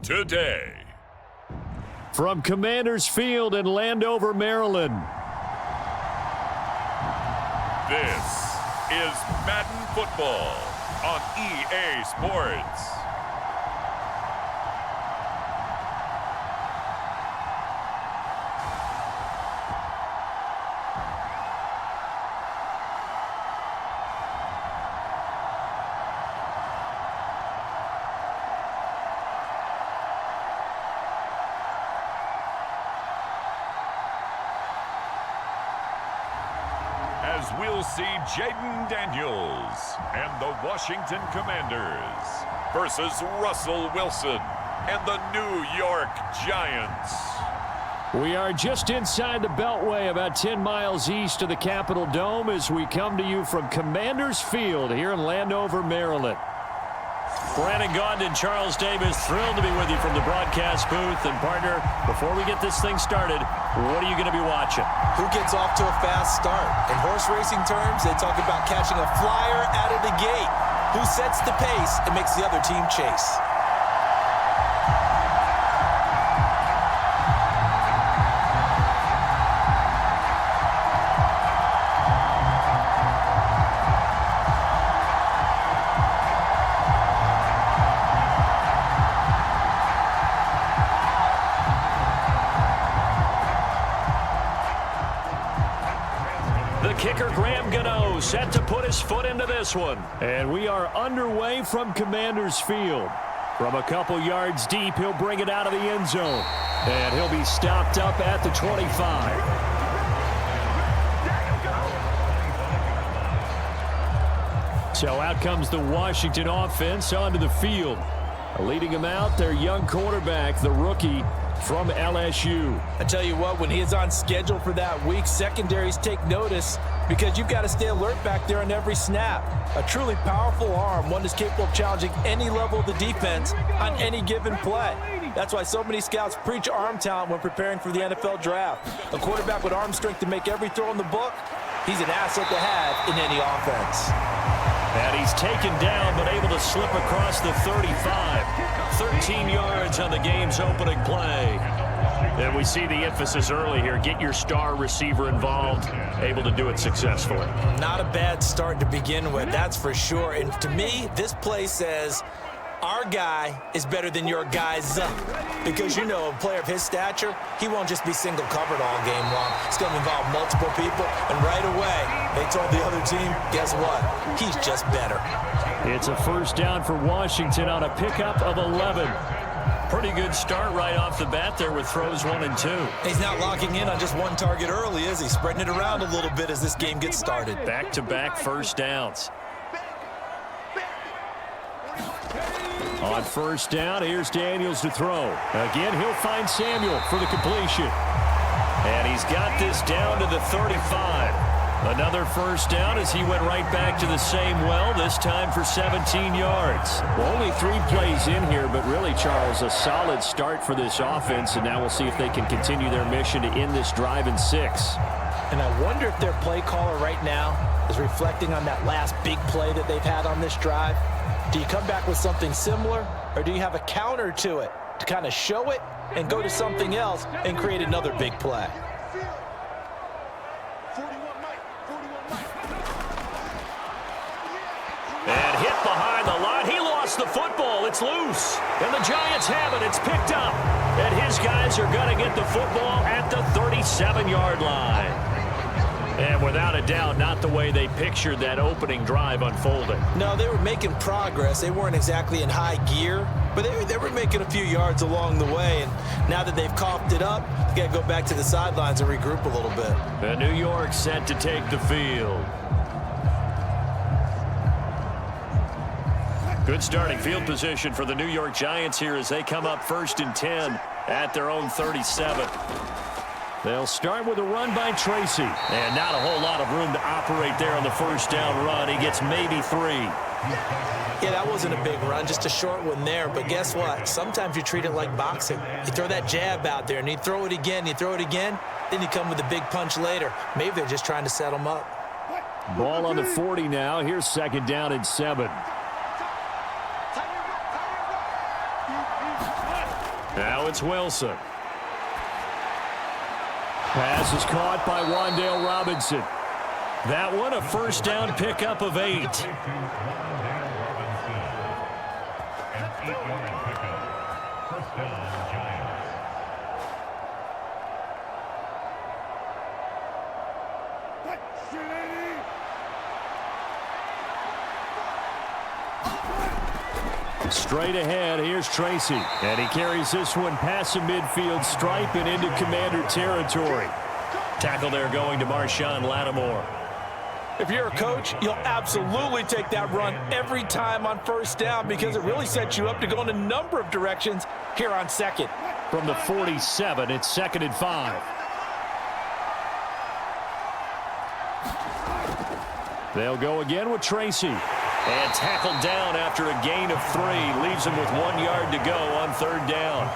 today. From Commanders Field in Landover, Maryland. This is Madden Football on EA Sports. As we'll see Jaden Daniels and the Washington Commanders versus Russell Wilson and the New York Giants. We are just inside the Beltway, about 10 miles east of the Capitol Dome, as we come to you from Commanders Field here in Landover, Maryland. Brandon Gaudin and Charles Davis, thrilled to be with you from the broadcast booth. And, partner, before we get this thing started, what are you going to be watching? Who gets off to a fast start? In horse racing terms, they talk about catching a flyer out of the gate. Who sets the pace and makes the other team chase? Kicker Graham Gano set to put his foot into this one. And we are underway from Commanders Field. From a couple yards deep, he'll bring it out of the end zone. And he'll be stopped up at the 25. So out comes the Washington offense onto the field. Leading him out, their young quarterback, the rookie from LSU. I tell you what, when he is on schedule for that week, secondaries take notice because you've got to stay alert back there on every snap. A truly powerful arm, one that's capable of challenging any level of the defense on any given play. That's why so many scouts preach arm talent when preparing for the NFL draft. A quarterback with arm strength to make every throw in the book, he's an asset to have in any offense. And he's taken down but able to slip across the 35. 13 yards on the game's opening play. And we see the emphasis early here. Get your star receiver involved. Able to do it successfully. Not a bad start to begin with, that's for sure. And to me, this play says our guy is better than your guy's. Because, you know, a player of his stature, he won't just be single covered all game long. It's going to involve multiple people. And right away, they told the other team, guess what? He's just better. It's a first down for Washington on a pickup of 11. Pretty good start right off the bat there with throws 1 and 2. He's not locking in on just one target early, is he? Spreading it around a little bit as this game gets started. Back-to-back first downs. On first down, here's Daniels to throw. Again, he'll find Samuel for the completion. And he's got this down to the 35. Another first down as he went right back to the same well, this time for 17 yards. Well, only 3 plays in here, but really, Charles, a solid start for this offense, and now we'll see if they can continue their mission to end this drive in 6. And I wonder if their play caller right now is reflecting on that last big play that they've had on this drive. Do you come back with something similar, or do you have a counter to it to kind of show it and go to something else and create another big play? And hit behind the line. He lost the football. It's loose. And the Giants have it. It's picked up. And his guys are going to get the football at the 37-yard line. And without a doubt, not the way they pictured that opening drive unfolding. No, they were making progress. They weren't exactly in high gear, but they were making a few yards along the way. And now that they've coughed it up, they got to go back to the sidelines and regroup a little bit. And New York set to take the field. Good starting field position for the New York Giants here as they come up 1st and 10 at their own 37. They'll start with a run by Tracy. And not a whole lot of room to operate there on the first down run. He gets maybe 3. Yeah, that wasn't a big run, just a short one there. But guess what? Sometimes you treat it like boxing. You throw that jab out there, and you throw it again, then you come with a big punch later. Maybe they're just trying to set them up. Ball on the 40 now. Here's 2nd down and 7. Now it's Wilson. Pass is caught by Wan'Dale Robinson. That one, a first down pickup of 8. Straight ahead, here's Tracy. And he carries this one past the midfield stripe and into Commander territory. Tackle there going to Marshawn Lattimore. If you're a coach, you'll absolutely take that run every time on first down because it really sets you up to go in a number of directions here on second. From the 47, it's 2nd and 5. They'll go again with Tracy. And tackled down after a gain of 3. Leaves him with 1 yard to go on 3rd down.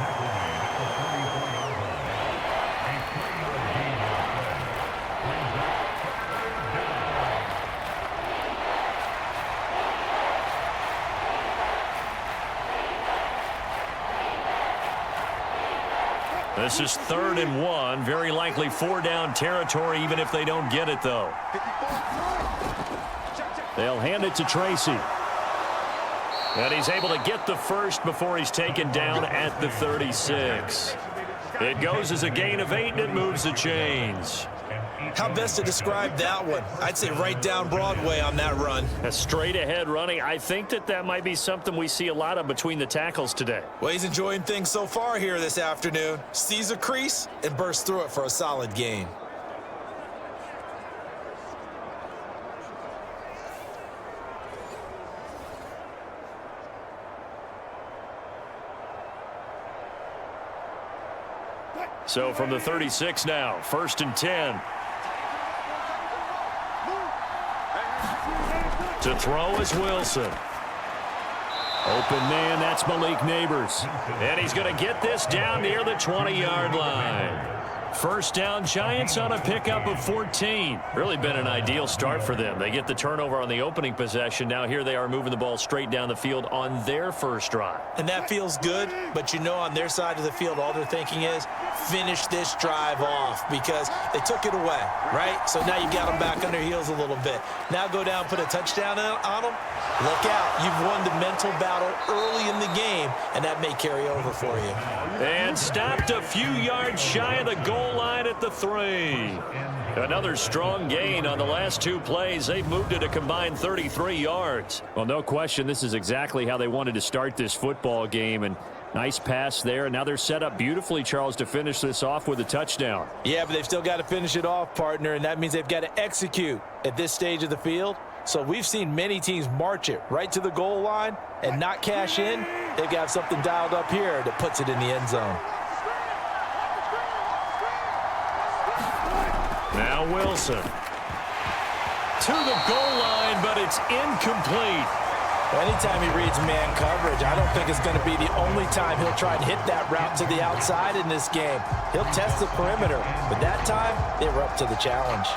This is 3rd and 1. Very likely 4-down territory even if they don't get it, though. They'll hand it to Tracy. And he's able to get the first before he's taken down at the 36. It goes as a gain of 8, and it moves the chains. How best to describe that one? I'd say right down Broadway on that run. A straight-ahead running. I think that might be something we see a lot of between the tackles today. Well, he's enjoying things so far here this afternoon. Sees a crease and bursts through it for a solid gain. So from the 36 now, 1st and 10. To throw is Wilson. Open man, that's Malik Neighbors. And he's going to get this down near the 20-yard line. First down, Giants on a pickup of 14. Really been an ideal start for them. They get the turnover on the opening possession. Now here they are moving the ball straight down the field on their first drive. And that feels good, but you know on their side of the field all they're thinking is finish this drive off because they took it away, right? So now you got them back on their heels a little bit. Now go down, put a touchdown on them. Look out. You've won the mental battle early in the game, and that may carry over for you. And stopped a few yards shy of the goal line at the 3. Another strong gain on the last 2 plays. They've moved it a combined 33 yards. Well, no question, this is exactly how they wanted to start this football game. And nice pass there. And now they're set up beautifully, Charles, to finish this off with a touchdown. Yeah, but they've still got to finish it off, partner, and that means they've got to execute at this stage of the field. So we've seen many teams march it right to the goal line and not cash in. They've got something dialed up here that puts it in the end zone. Now Wilson. To the goal line, but it's incomplete. Anytime he reads man coverage, I don't think it's going to be the only time he'll try to hit that route to the outside in this game. He'll test the perimeter, but that time they were up to the challenge.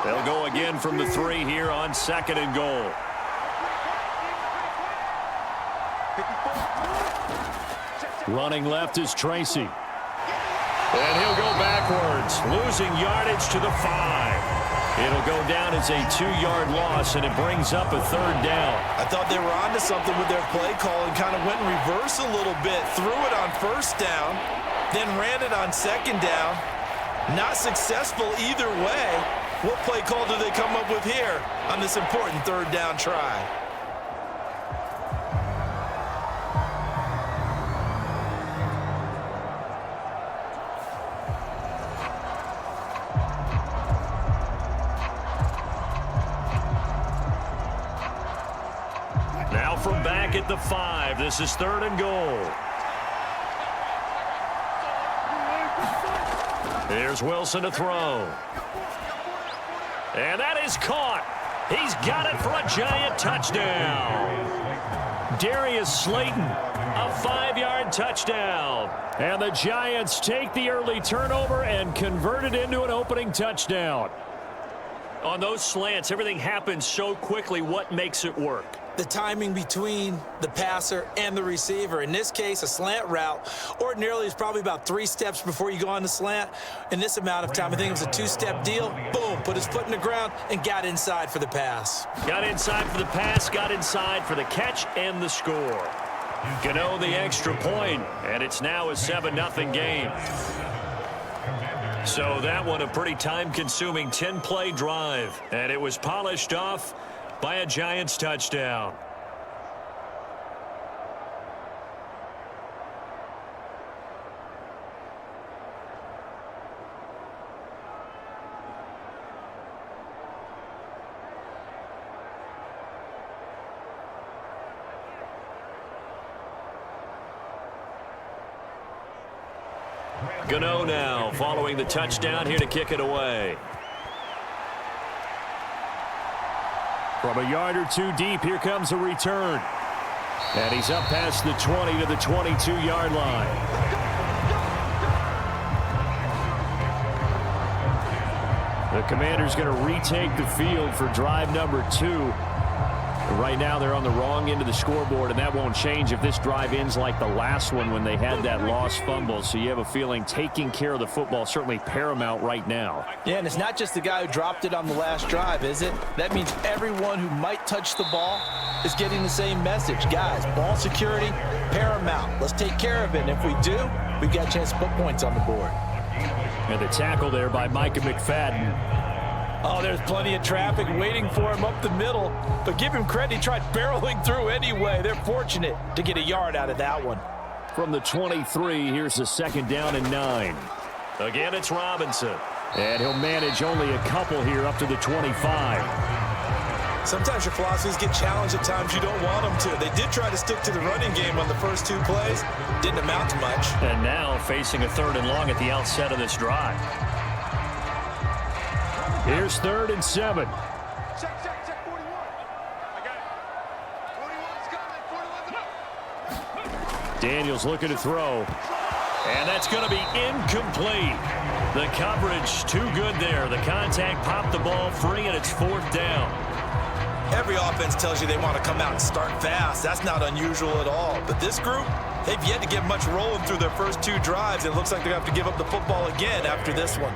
They'll go again from the 3 here on 2nd and goal. Running left is Tracy. And he'll go backwards, losing yardage to the 5. It'll go down as a 2-yard loss, and it brings up a 3rd down. I thought they were onto something with their play call and kind of went in reverse a little bit. Threw it on 1st down, then ran it on 2nd down. Not successful either way. What play call do they come up with here on this important 3rd down try? Now from back at the 5, this is 3rd and goal. Here's Wilson to throw. And that is caught. He's got it for a Giant touchdown. Darius Slayton, a 5-yard touchdown. And the Giants take the early turnover and convert it into an opening touchdown. On those slants, everything happens so quickly. What makes it work? The timing between the passer and the receiver. In this case, a slant route ordinarily is probably about 3 steps before you go on the slant. In this amount of time, I think it was a 2-step deal. Boom, put his foot in the ground and got inside for the pass. Got inside for the pass, got inside for the catch and the score. Gano the extra point, and it's now a 7-0 game. So that one a pretty time-consuming 10-play drive, and it was polished off by a Giants touchdown. Gano now following the touchdown here to kick it away. From a yard or two deep, here comes a return. And he's up past the 20 to the 22-yard line. The Commanders going to retake the field for drive number 2. Right now they're on the wrong end of the scoreboard, and that won't change if this drive ends like the last one when they had that lost fumble. So you have a feeling taking care of the football certainly paramount right now. Yeah, and it's not just the guy who dropped it on the last drive, is it? That means everyone who might touch the ball is getting the same message. Guys, ball security, paramount. Let's take care of it. And if we do, we've got a chance to put points on the board. And the tackle there by Micah McFadden. Oh, there's plenty of traffic waiting for him up the middle. But give him credit, he tried barreling through anyway. They're fortunate to get a yard out of that one. From the 23, here's the 2nd down and 9. Again, it's Robinson. And he'll manage only a couple here up to the 25. Sometimes your philosophies get challenged at times you don't want them to. They did try to stick to the running game on the first 2 plays. Didn't amount to much. And now facing a 3rd and long at the outset of this drive. Here's 3rd and 7. Check 41. I got it. 41's coming. Daniels looking to throw. And that's going to be incomplete. The coverage too good there. The contact popped the ball free, and it's 4th down. Every offense tells you they want to come out and start fast. That's not unusual at all. But this group, they've yet to get much rolling through their first 2 drives. It looks like they have to give up the football again after this one.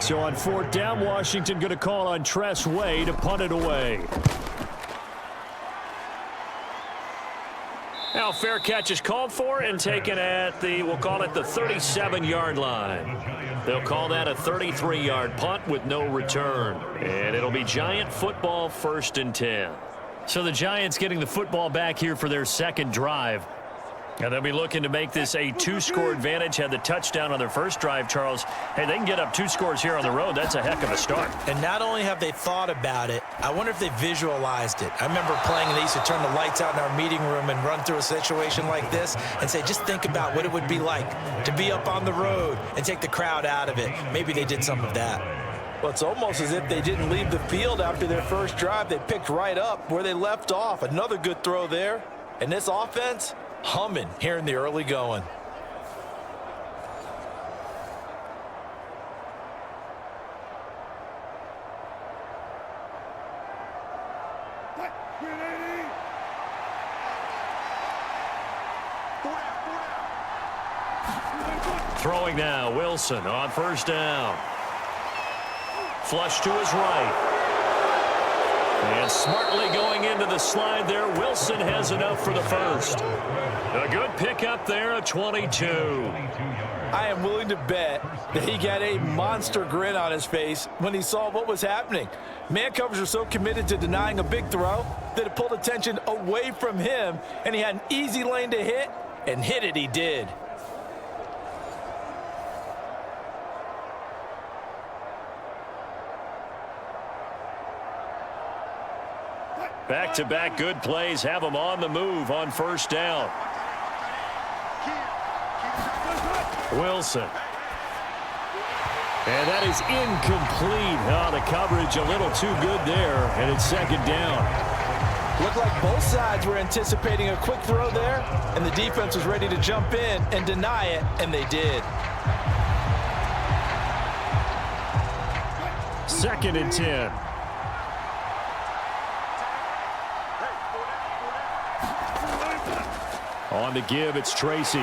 So on 4th down, Washington going to call on Tress Way to punt it away. Now fair catch is called for and taken at the, we'll call it the 37-yard line. They'll call that a 33-yard punt with no return. And it'll be Giant football 1st and 10. So the Giants getting the football back here for their 2nd drive. And they'll be looking to make this a 2-score advantage. Had the touchdown on their first drive, Charles. Hey, they can get up 2 scores here on the road. That's a heck of a start. And not only have they thought about it, I wonder if they visualized it. I remember playing, and they used to turn the lights out in our meeting room and run through a situation like this and say, just think about what it would be like to be up on the road and take the crowd out of it. Maybe they did some of that. Well, it's almost as if they didn't leave the field after their first drive. They picked right up where they left off. Another good throw there. And this offense, humming here in the early going. Throwing now, Wilson on 1st down. Flush to his right. And smartly going into the slide there, Wilson has enough for the 1st. A good pickup there, a 22. I am willing to bet that he got a monster grin on his face when he saw what was happening. Man covers are so committed to denying a big throw that it pulled attention away from him, and he had an easy lane to hit, and hit it he did. Back-to-back good plays have them on the move on 1st down. Wilson. And that is incomplete. Oh, the coverage a little too good there, and it's 2nd down. Looked like both sides were anticipating a quick throw there, and the defense was ready to jump in and deny it, and they did. 2nd and 10. On the give, it's Tracy.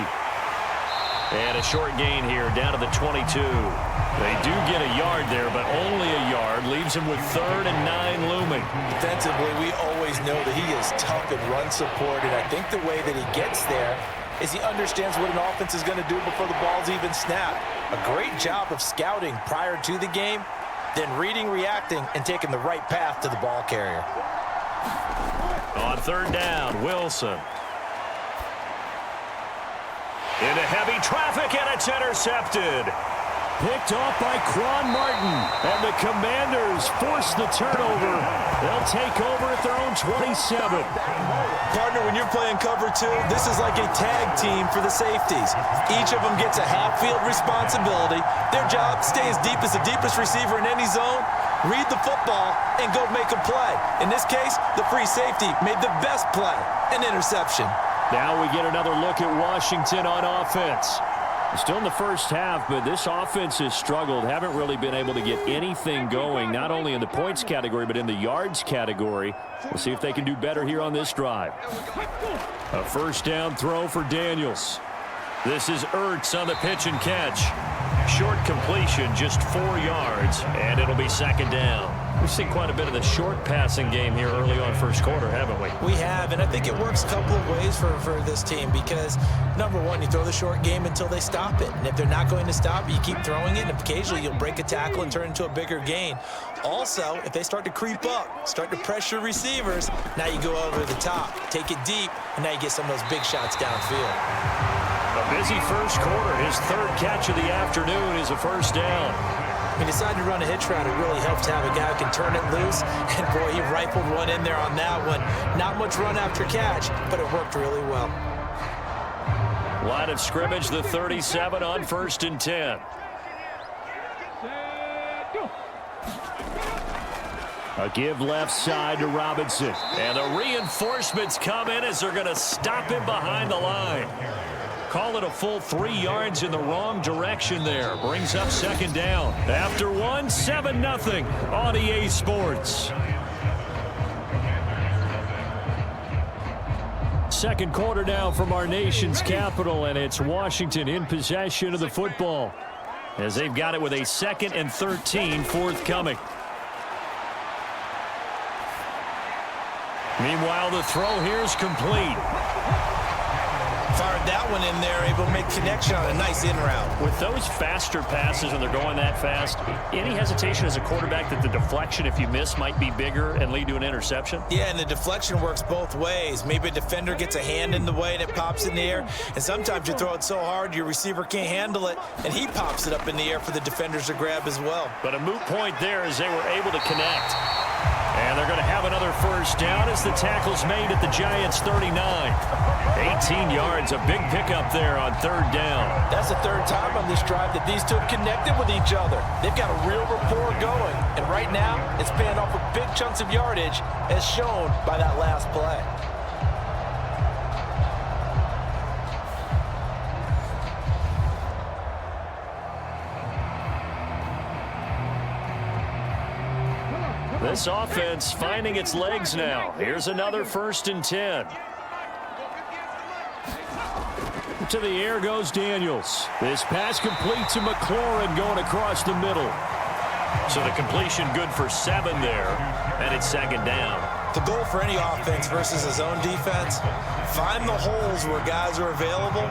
And a short gain here, down to the 22. They do get a yard there, but only a yard. Leaves him with 3rd and 9 looming. Defensively, we always know that he is tough in run support, and I think the way that he gets there is he understands what an offense is going to do before the ball's even snapped. A great job of scouting prior to the game, then reading, reacting, and taking the right path to the ball carrier. On 3rd down, Wilson. Into heavy traffic, and it's intercepted. Picked off by Quan Martin, and the Commanders force the turnover. They'll take over at their own 27. Partner, when you're playing cover 2, this is like a tag team for the safeties. Each of them gets a half-field responsibility. Their job, stay as deep as the deepest receiver in any zone, read the football, and go make a play. In this case, the free safety made the best play, an interception. Now we get another look at Washington on offense. Still in the first half, but this offense has struggled. Haven't really been able to get anything going, not only in the points category, but in the yards category. We'll see if they can do better here on this drive. A 1st down throw for Daniels. This is Ertz on the pitch and catch. Short completion, just 4 yards, and it'll be 2nd down. We've seen quite a bit of the short passing game here early on first quarter, haven't we? We have, and I think it works a couple of ways for this team because, number one, you throw the short game until they stop it. And if they're not going to stop it, you keep throwing it, and occasionally you'll break a tackle and turn into a bigger gain. Also, if they start to creep up, start to pressure receivers, now you go over the top, take it deep, and now you get some of those big shots downfield. A busy first quarter. His 3rd catch of the afternoon is a 1st down. He decided to run a hitch route. It really helps to have a guy who can turn it loose. And, boy, he rifled one in there on that one. Not much run after catch, but it worked really well. Line of scrimmage, the 37 on 1st and 10. A give left side to Robinson. And the reinforcements come in as they're going to stop him behind the line. Call it a full 3 yards in the wrong direction there. Brings up 2nd down. After 1, 7-0 on EA Sports. 2nd quarter now from our nation's capital, and it's Washington in possession of the football as they've got it with a 2nd and 13 forthcoming. Meanwhile, the throw here is complete. Fired that one in there, able to make connection on a nice in route. With those faster passes when they're going that fast, any hesitation as a quarterback that the deflection, if you miss, might be bigger and lead to an interception? Yeah, and the deflection works both ways. Maybe a defender gets a hand in the way and it pops in the air, and sometimes you throw it so hard your receiver can't handle it, and he pops it up in the air for the defenders to grab as well. But a moot point there as they were able to connect. And they're going to have another 1st down as the tackle's made at the Giants' 39. 18 yards, a big pickup there on 3rd down. That's the 3rd time on this drive that these two have connected with each other. They've got a real rapport going, and right now it's paying off with big chunks of yardage as shown by that last play. This offense finding its legs now. Here's another 1st and 10. To the air goes Daniels. This pass complete to McLaurin going across the middle. So the completion good for 7 there, and it's 2nd down. The goal for any offense versus a zone defense, find the holes where guys are available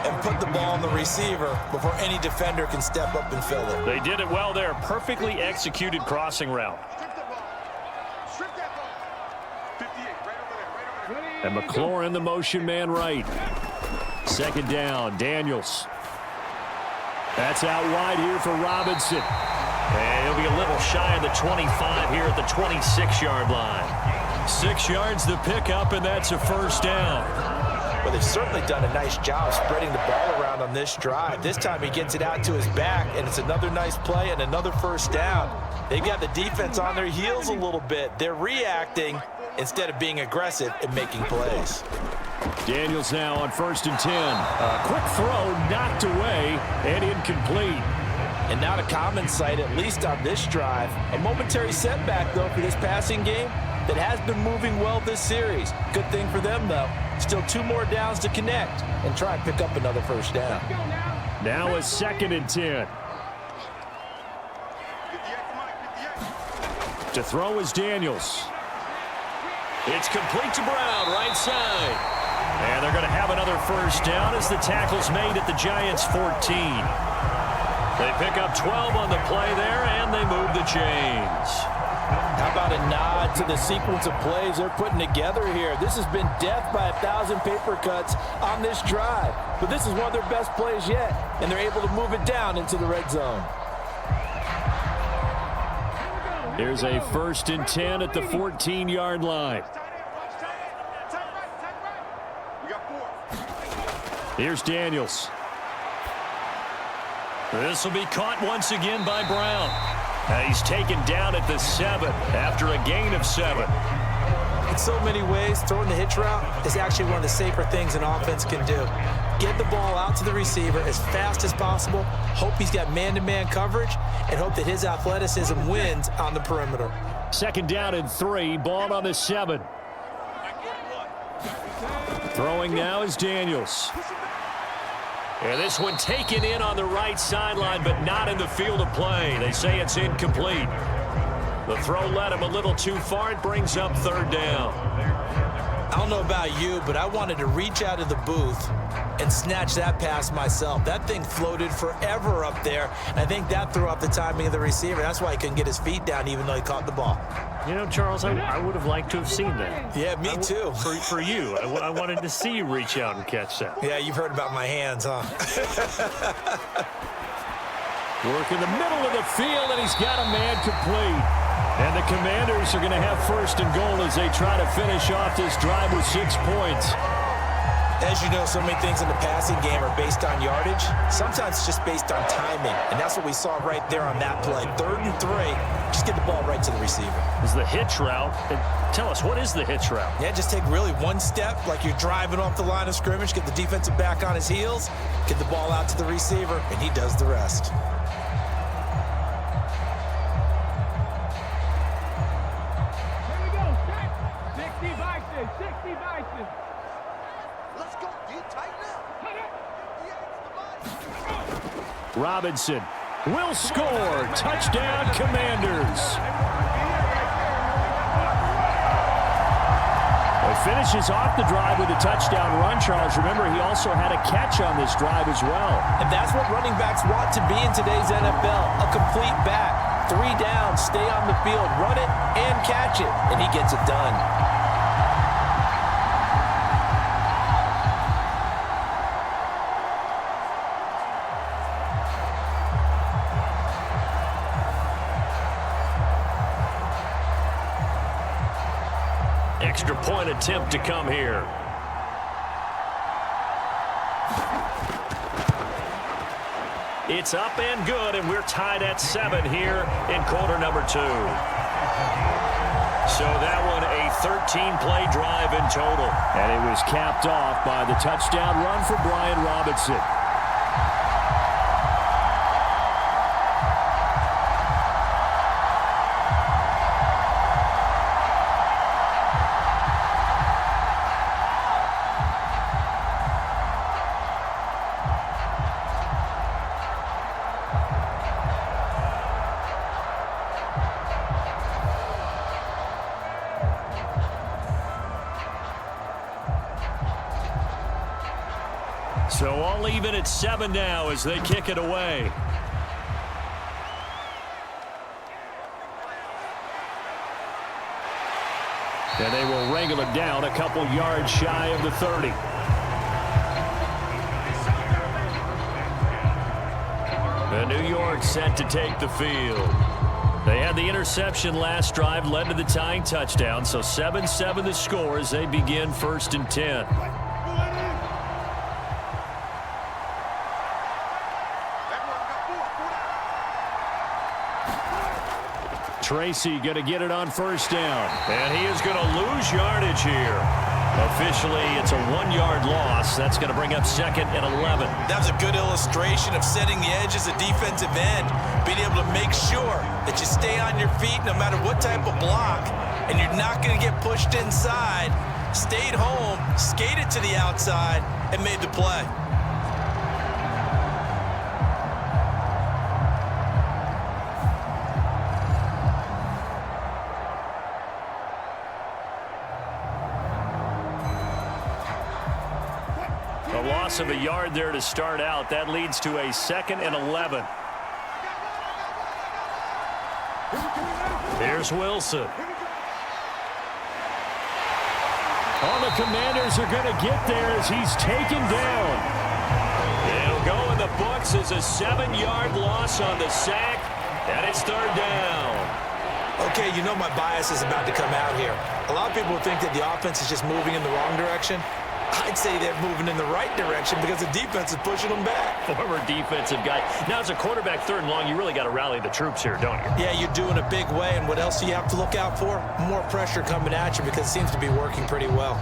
and put the ball on the receiver before any defender can step up and fill it. They did it well there. Perfectly executed crossing route. And McLaurin, the motion man right. 2nd down, Daniels. That's out wide here for Robinson. And he'll be a little shy of the 25 here at the 26-yard line. 6 yards the pickup, and that's a 1st down. Well, they've certainly done a nice job spreading the ball around on this drive. This time he gets it out to his back, and it's another nice play and another 1st down. They've got the defense on their heels a little bit. They're reacting instead of being aggressive and making plays. Daniels now on 1st and 10. A quick throw knocked away and incomplete. And not a common sight, at least on this drive. A momentary setback, though, for this passing game. that has been moving well this series. Good thing for them, though. Still 2 more downs to connect and try and pick up another first down. Now a 2nd and 10. To throw is Daniels. It's complete to Brown, right side. And they're going to have another first down as the tackle's made at the Giants' 14. They pick up 12 on the play there, and they move the chains. How about a nod to the sequence of plays they're putting together here? This has been death by 1,000 paper cuts on this drive. But this is one of their best plays yet, and they're able to move it down into the red zone. Here's a 1st and 10 at the 14-yard line. Here's Daniels. This will be caught once again by Brown. He's taken down at the 7 after a gain of 7. In so many ways, throwing the hitch route is actually one of the safer things an offense can do. Get the ball out to the receiver as fast as possible, hope he's got man-to-man coverage, and hope that his athleticism wins on the perimeter. 2nd down and 3, ball on the 7. Throwing now is Daniels. And this one taken in on the right sideline, but not in the field of play. They say it's incomplete. The throw led him a little too far. It brings up 3rd down. I don't know about you, but I wanted to reach out of the booth and snatch that pass myself. That thing floated forever up there, and I think that threw off the timing of the receiver. That's why he couldn't get his feet down even though he caught the ball. You know, Charles, I would have liked to have seen that. Yeah, me too. For you. I wanted to see you reach out and catch that. Yeah, you've heard about my hands, huh? Work in the middle of the field, and he's got a man complete. And the Commanders are going to have 1st and goal as they try to finish off this drive with 6 points. As you know, so many things in the passing game are based on yardage. Sometimes it's just based on timing, and that's what we saw right there on that play. 3rd and 3, just get the ball right to the receiver. Is the hitch route. And tell us, what is the hitch route? Yeah, just take really one step like you're driving off the line of scrimmage, get the defensive back on his heels, get the ball out to the receiver, and he does the rest. Robinson will score. Touchdown, Commanders. He finishes off the drive with a touchdown run, Charles. Remember, he also had a catch on this drive as well. And that's what running backs want to be in today's NFL, a complete back. 3 down, stay on the field, run it, and catch it, and he gets it done. Extra point attempt to come here. It's up and good, and we're tied at 7 here in quarter number 2. So that one a 13-play drive in total. And it was capped off by the touchdown run for Brian Robinson. So all even at 7 now as they kick it away. And they will wrangle it down a couple yards shy of the 30. And New York set to take the field. They had the interception last drive, led to the tying touchdown. So 7-7 the score as they begin 1st and 10. Tracy going to get it on 1st down. And he is going to lose yardage here. Officially, it's a 1-yard loss. That's going to bring up 2nd and 11. That's a good illustration of setting the edge as a defensive end. Being able to make sure that you stay on your feet no matter what type of block. and you're not going to get pushed inside. Stayed home, skated to the outside, and made the play. A loss of a yard there to start out. That leads to a 2nd and 11. Here's Wilson. Oh, the Commanders are going to get there as he's taken down. It'll go in the books as a 7-yard loss on the sack, and it's 3rd down. Okay, you know my bias is about to come out here. A lot of people think that the offense is just moving in the wrong direction. I'd say they're moving in the right direction because the defense is pushing them back. Former defensive guy. Now, as a quarterback 3rd and long, you really got to rally the troops here, don't you? Yeah, you do in a big way, and what else do you have to look out for? More pressure coming at you because it seems to be working pretty well.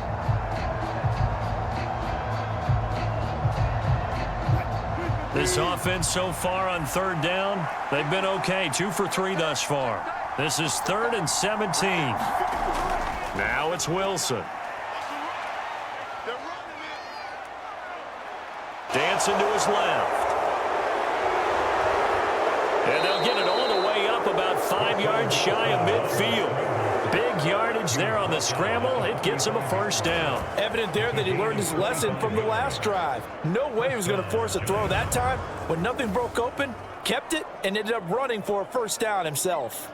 This offense so far on 3rd down, they've been okay. 2 for 3 thus far. This is 3rd and 17. Now it's Wilson. Dancing to his left. And they'll get it all the way up about 5 yards shy of midfield. Big yardage there on the scramble. It gets him a 1st down. Evident there that he learned his lesson from the last drive. No way he was going to force a throw that time. When nothing broke open, kept it, and ended up running for a 1st down himself.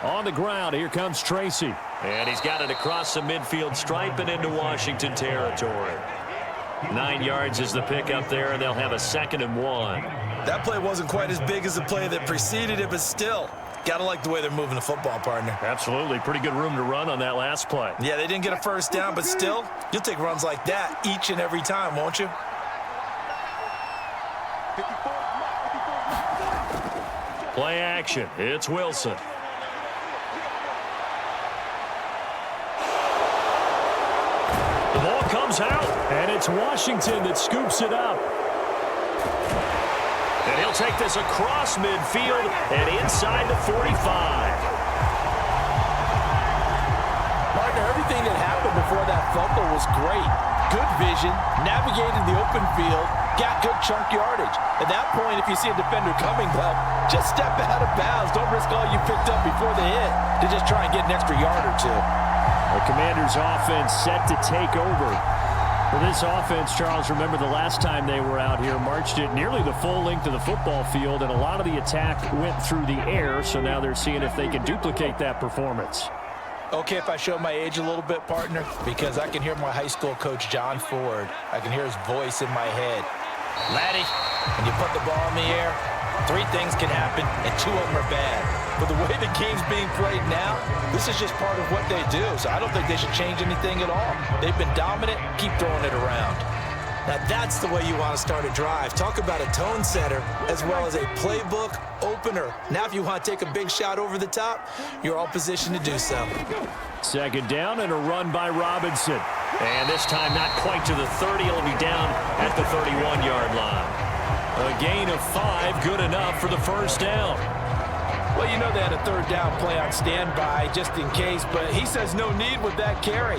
On the ground, here comes Tracy. And he's got it across the midfield stripe and into Washington territory. 9 yards is the pickup there, and they'll have a 2nd and 1. That play wasn't quite as big as the play that preceded it, but still, gotta like the way they're moving the football, partner. Absolutely. Pretty good room to run on that last play. Yeah, they didn't get a 1st down, but still, you'll take runs like that each and every time, won't you? Play action. It's Wilson. The ball comes out, and it's Washington that scoops it up. And he'll take this across midfield and inside the 45. Partner, everything that happened before that fumble was great. Good vision, navigated the open field, got good chunk yardage. At that point, if you see a defender coming, well, just step out of bounds. Don't risk all you picked up before the hit to just try and get an extra yard or two. The Commanders' offense set to take over. For this offense, Charles, remember the last time they were out here, marched it nearly the full length of the football field, and a lot of the attack went through the air, so now they're seeing if they can duplicate that performance. Okay, if I show my age a little bit, partner, because I can hear my high school coach, John Ford. I can hear his voice in my head. Laddie, when you put the ball in the air, 3 things can happen, and 2 of them are bad. But the way the game's being played now, this is just part of what they do, so I don't think they should change anything at all. They've been dominant. Keep throwing it around. Now that's the way you want to start a drive. Talk about a tone setter as well as a playbook opener. Now if you want to take a big shot over the top, you're all positioned to do so. 2nd down and a run by Robinson. And this time not quite to the 30. He'll be down at the 31-yard line. A gain of 5, good enough for the 1st down. Well, you know they had a 3rd down play on standby just in case, but he says no need with that carry.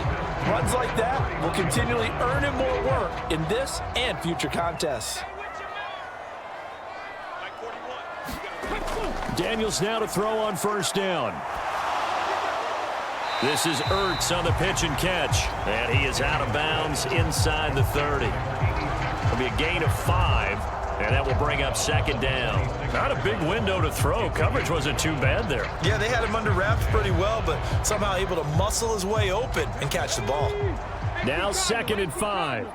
Runs like that will continually earn him more work in this and future contests. Daniels now to throw on 1st down. This is Ertz on the pitch and catch. And he is out of bounds inside the 30. It'll be a gain of 5. And that will bring up 2nd down. Not a big window to throw. Coverage wasn't too bad there. Yeah, they had him under wraps pretty well, but somehow able to muscle his way open and catch the ball. Now 2nd and 5.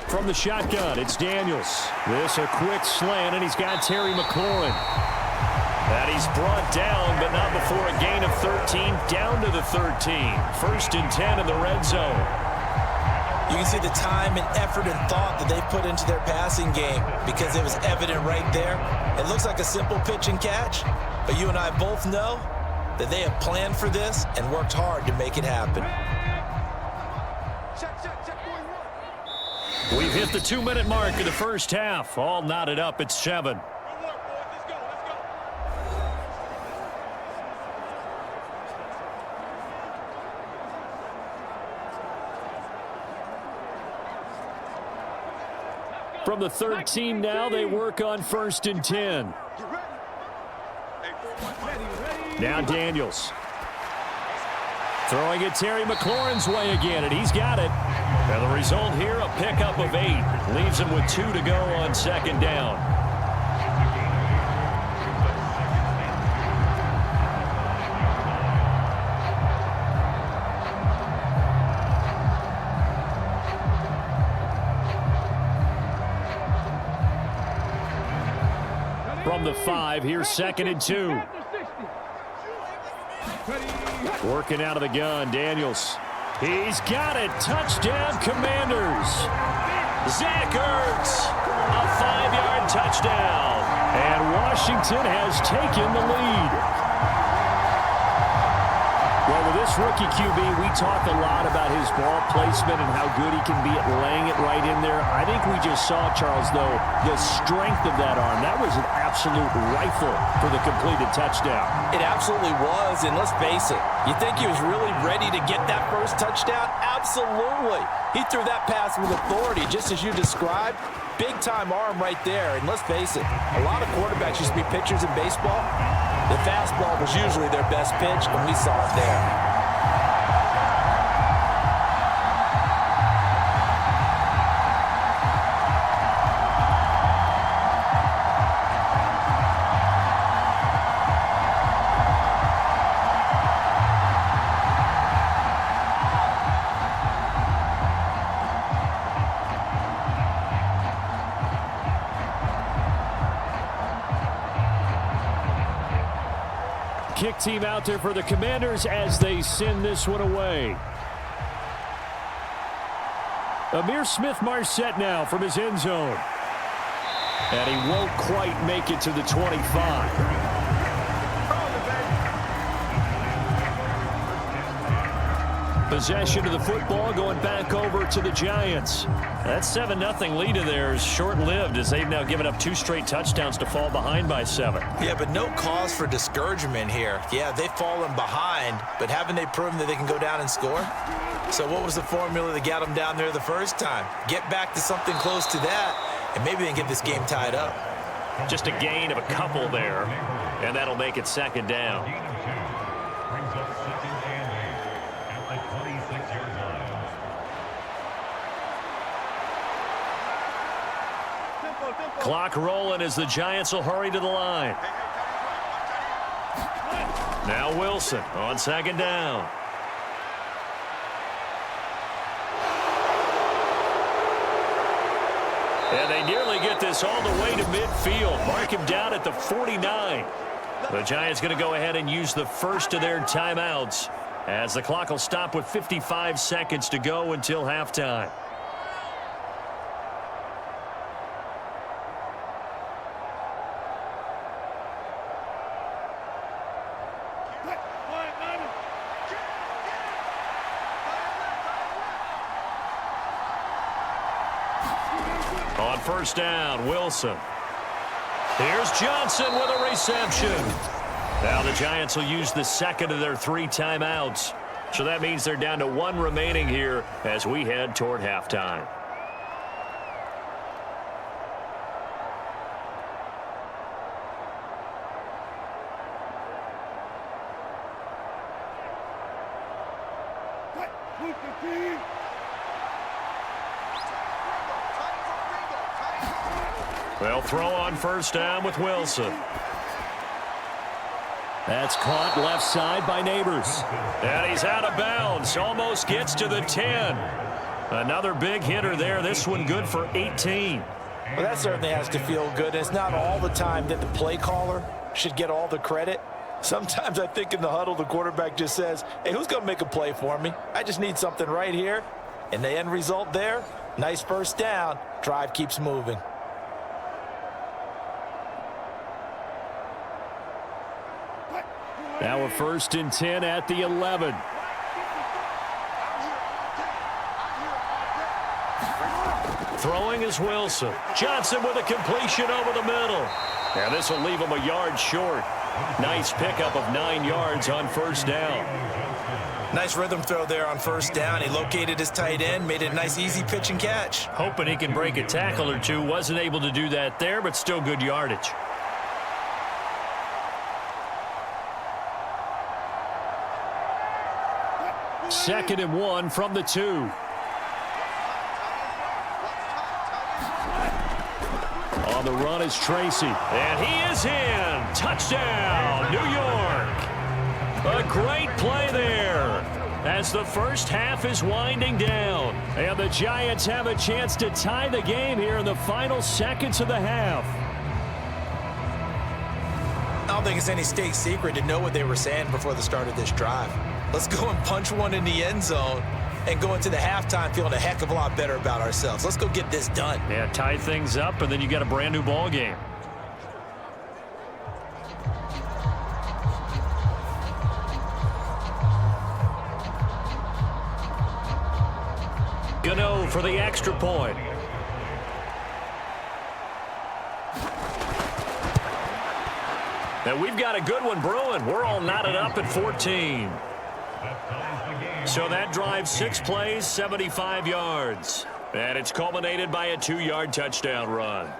From the shotgun, it's Daniels. This a quick slant, and he's got Terry McLaurin. And he's brought down, but not before a gain of 13, down to the 13. 1st and 10 in the red zone. You can see the time and effort and thought that they put into their passing game because it was evident right there. It looks like a simple pitch and catch, but you and I both know that they have planned for this and worked hard to make it happen. Check 41. We've hit the 2-minute mark of the first half. All knotted up at 7. From the 13 now, they work on 1st and 10. Now Daniels. Throwing it Terry McLaurin's way again, and he's got it. And the result here, a pickup of 8. Leaves him with 2 to go on 2nd down. From the 5, here's 2nd and 2. Working out of the gun, Daniels. He's got it. Touchdown, Commanders. Zach Ertz, a 5-yard touchdown. And Washington has taken the lead. Well, with this rookie QB, we talk a lot about his ball placement and how good he can be at laying it right in there. I think we just saw, Charles, though, the strength of that arm. That was an absolute rifle for the completed touchdown. It absolutely was, and let's face it, you think he was really ready to get that first touchdown? Absolutely. He threw that pass with authority, just as you described. Big-time arm right there, and let's face it, a lot of quarterbacks used to be pitchers in baseball. The fastball was usually their best pitch, and we saw it there. Kick team out there for the Commanders as they send this one away. Amir Smith-Marset now from his end zone. And he won't quite make it to the 25. Possession of the football going back over to the Giants. That 7-0 lead of theirs short-lived as they've now given up 2 straight touchdowns to fall behind by 7. Yeah, but no cause for discouragement here. Yeah, they've fallen behind, but haven't they proven that they can go down and score? So what was the formula that got them down there the first time? Get back to something close to that, and maybe they can get this game tied up. Just a gain of a couple there, and that'll make it 2nd down. Clock rolling as the Giants will hurry to the line. Now Wilson on 2nd down. And they nearly get this all the way to midfield. Mark him down at the 49. The Giants going to go ahead and use the first of their timeouts as the clock will stop with 55 seconds to go until halftime. On 1st down, Wilson. Here's Johnson with a reception. Now the Giants will use the 2nd of their 3 timeouts. So that means they're down to 1 remaining here as we head toward halftime. They'll throw on 1st down with Wilson. That's caught left side by Neighbors. And he's out of bounds. Almost gets to the 10. Another big hitter there. This one good for 18. Well, that certainly has to feel good. It's not all the time that the play caller should get all the credit. Sometimes I think in the huddle, the quarterback just says, hey, who's going to make a play for me? I just need something right here. And the end result there, nice first down. Drive keeps moving. Now a 1st and 10 at the 11. Throwing is Wilson. Johnson with a completion over the middle. And this will leave him a yard short. Nice pickup of 9 yards on 1st down. Nice rhythm throw there on 1st down. He located his tight end, made it a nice easy pitch and catch. Hoping he can break a tackle or two. Wasn't able to do that there, but still good yardage. Second and 1 from the 2. On the run is Tracy. And he is in. Touchdown, New York. A great play there as the first half is winding down. And the Giants have a chance to tie the game here in the final seconds of the half. I don't think it's any state secret to know what they were saying before the start of this drive. Let's go and punch one in the end zone and go into the halftime feeling a heck of a lot better about ourselves. Let's go get this done. Yeah, tie things up, and then you got a brand new ball game. Gano for the extra point. And we've got a good one brewing. We're all knotted up at 14. So that drive, 6 plays, 75 yards. And it's culminated by a 2-yard touchdown run.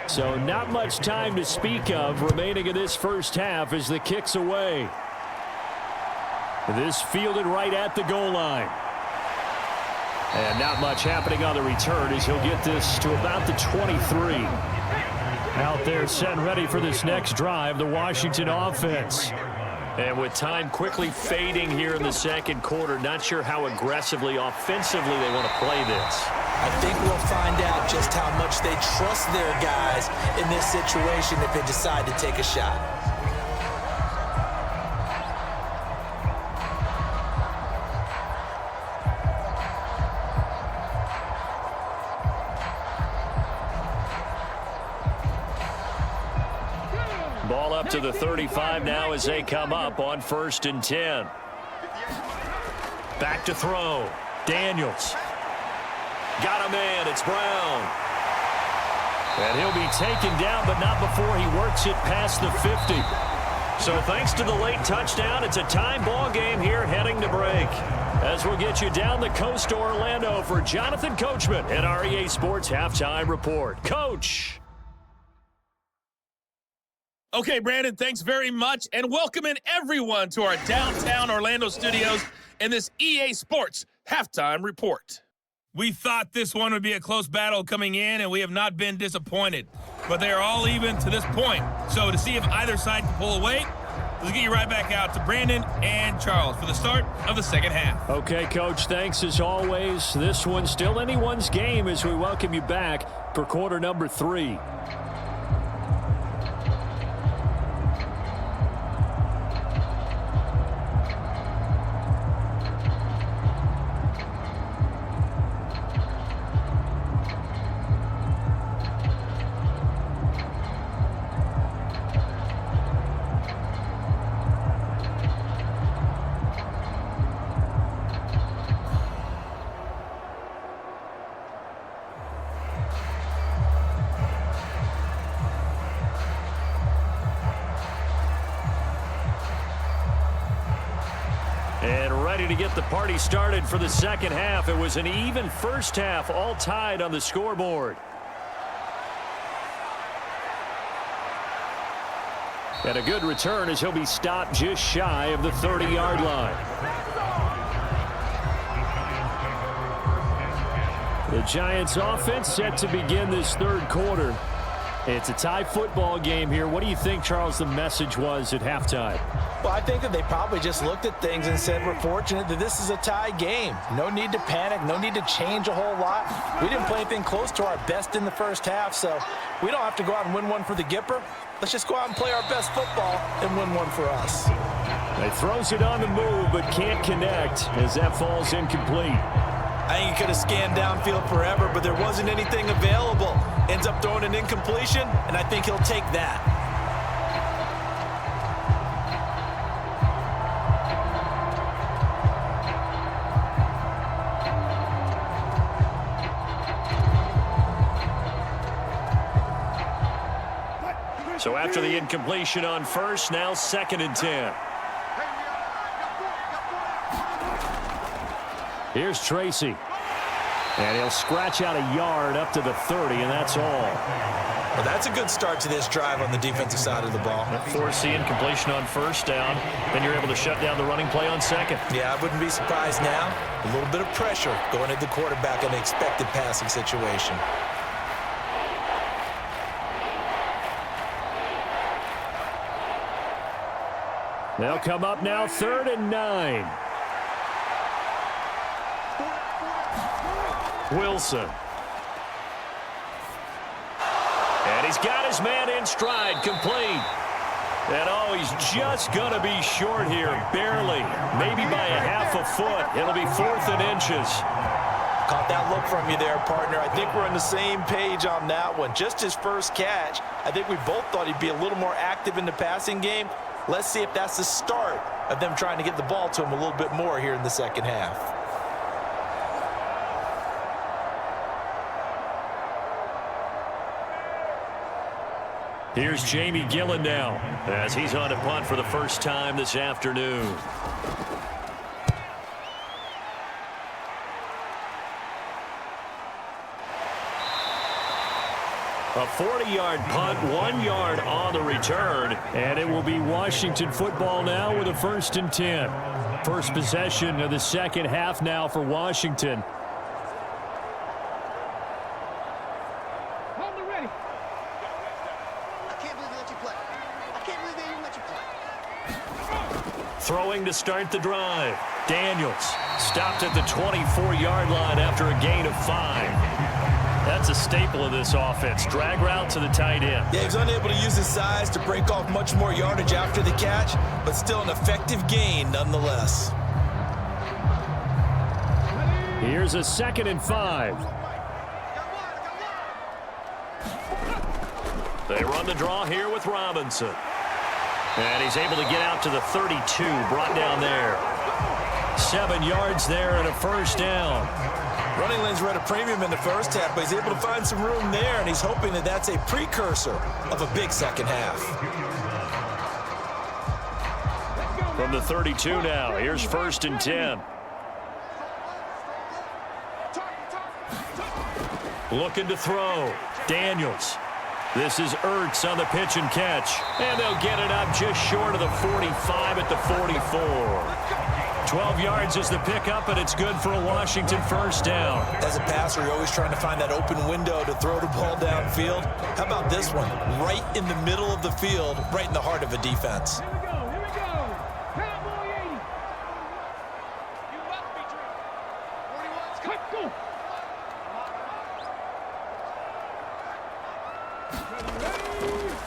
So not much time to speak of remaining in this first half as the kick's away. This fielded right at the goal line. And not much happening on the return as he'll get this to about the 23. Out there set and ready for this next drive, the Washington offense. And with time quickly fading here in the second quarter, not sure how aggressively, offensively they want to play this. I think we'll find out just how much they trust their guys in this situation if they decide to take a shot. Ball up to the 35 now as they come up on 1st and 10. Back to throw. Daniels. Got a man. It's Brown. And he'll be taken down, but not before he works it past the 50. So thanks to the late touchdown, it's a time ball game here heading to break. As we'll get you down the coast to Orlando for Jonathan Coachman at REA Sports Halftime Report. Coach. Okay, Brandon, thanks very much, and welcoming everyone to our downtown Orlando studios in this EA Sports Halftime Report. We thought this one would be a close battle coming in, and we have not been disappointed. But they are all even to this point. So to see if either side can pull away, let's get you right back out to Brandon and Charles for the start of the second half. Okay, Coach, thanks as always. This one's still anyone's game as we welcome you back for quarter number 3. And ready to get the party started for the second half. It was an even first half, all tied on the scoreboard. And a good return as he'll be stopped just shy of the 30-yard line. The Giants offense set to begin this third quarter. It's a tie football game here. What do you think, Charles, the message was at halftime? Well, I think that they probably just looked at things and said, we're fortunate that this is a tie game. No need to panic. No need to change a whole lot. We didn't play anything close to our best in the first half, so we don't have to go out and win one for the Gipper. Let's just go out and play our best football and win one for us. He throws it on the move but can't connect as that falls incomplete. I think he could have scanned downfield forever, but there wasn't anything available. Ends up throwing an incompletion, and I think he'll take that. So after the incompletion on first, now 2nd and 10. Here's Tracy. And he'll scratch out a yard up to the 30, and that's all. Well, that's a good start to this drive on the defensive side of the ball. Force the incompletion on first down. Then you're able to shut down the running play on second. Yeah, I wouldn't be surprised now. A little bit of pressure going at the quarterback in an expected passing situation. They'll come up now 3rd and 9. Wilson. And he's got his man in stride, complete. And oh, he's just going to be short here, barely, maybe by a half a foot. It'll be 4th and inches. Caught that look from you there, partner. I think we're on the same page on that one. Just his first catch. I think we both thought he'd be a little more active in the passing game. Let's see if that's the start of them trying to get the ball to him a little bit more here in the second half. Here's Jamie Gillen now as he's on a punt for the first time this afternoon. A 40-yard punt, 1 yard on the return, and it will be Washington football now with a 1st and 10. First possession of the second half now for Washington. Throwing to start the drive. Daniels stopped at the 24-yard line after a gain of 5. That's a staple of this offense. Drag route to the tight end. Yeah, he was unable to use his size to break off much more yardage after the catch, but still an effective gain nonetheless. Here's a 2nd and 5. They run the draw here with Robinson. And he's able to get out to the 32, brought down there. 7 yards there and a first down. Running lanes were at a premium in the first half, but he's able to find some room there, and he's hoping that that's a precursor of a big second half. From the 32 now, here's 1st and 10. Looking to throw. Daniels. This is Ertz on the pitch and catch. And they'll get it up just short of the 45 at the 44. 12 yards is the pickup, and it's good for a Washington first down. As a passer, you're always trying to find that open window to throw the ball downfield. How about this one? Right in the middle of the field, right in the heart of a defense. Here we go. Cowboy 80. You must be drinking. 41's cut. Go.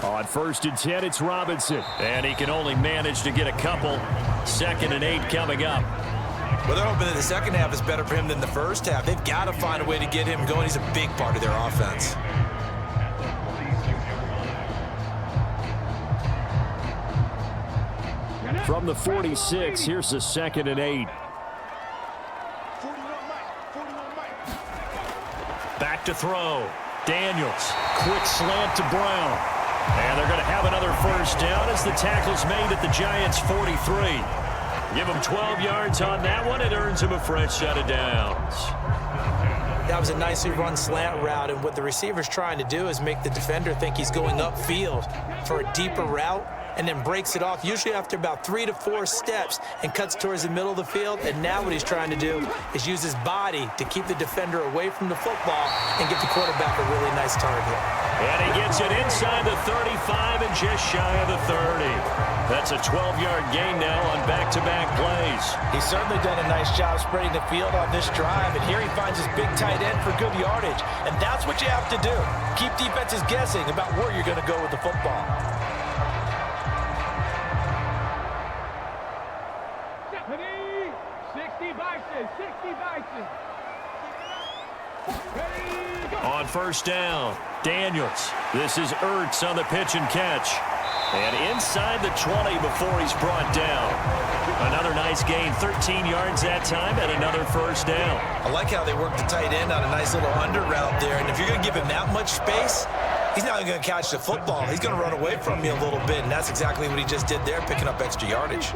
On 1st and 10, it's Robinson. And he can only manage to get a couple. 2nd and 8 coming up. Well, they're hoping that the second half is better for him than the first half. They've got to find a way to get him going. He's a big part of their offense. From the 46, here's the 2nd and 8. 41 Mike. Back to throw. Daniels. Quick slant to Brown. And they're going to have another first down as the tackle's made at the Giants' 43. Give him 12 yards on that one. It earns him a fresh set of downs. That was a nicely run slant route, and what the receiver's trying to do is make the defender think he's going upfield for a deeper route. and then breaks it off, usually after about 3 to 4 steps, and cuts towards the middle of the field. And now what he's trying to do is use his body to keep the defender away from the football and get the quarterback a really nice target. And he gets it inside the 35 and just shy of the 30. That's a 12-yard gain now on back-to-back plays. He's certainly done a nice job spreading the field on this drive, and here he finds his big tight end for good yardage. And that's what you have to do. Keep defenses guessing about where you're going to go with the football. Ready? 60 Bison, 60 Bison. Ready, go. On first down, Daniels. This is Ertz on the pitch and catch. And inside the 20 before he's brought down. Another nice gain, 13 yards that time, and another first down. I like how they work the tight end on a nice little under route there. And if you're going to give him that much space, he's not even going to catch the football. He's going to run away from you a little bit, and that's exactly what he just did there, picking up extra yardage.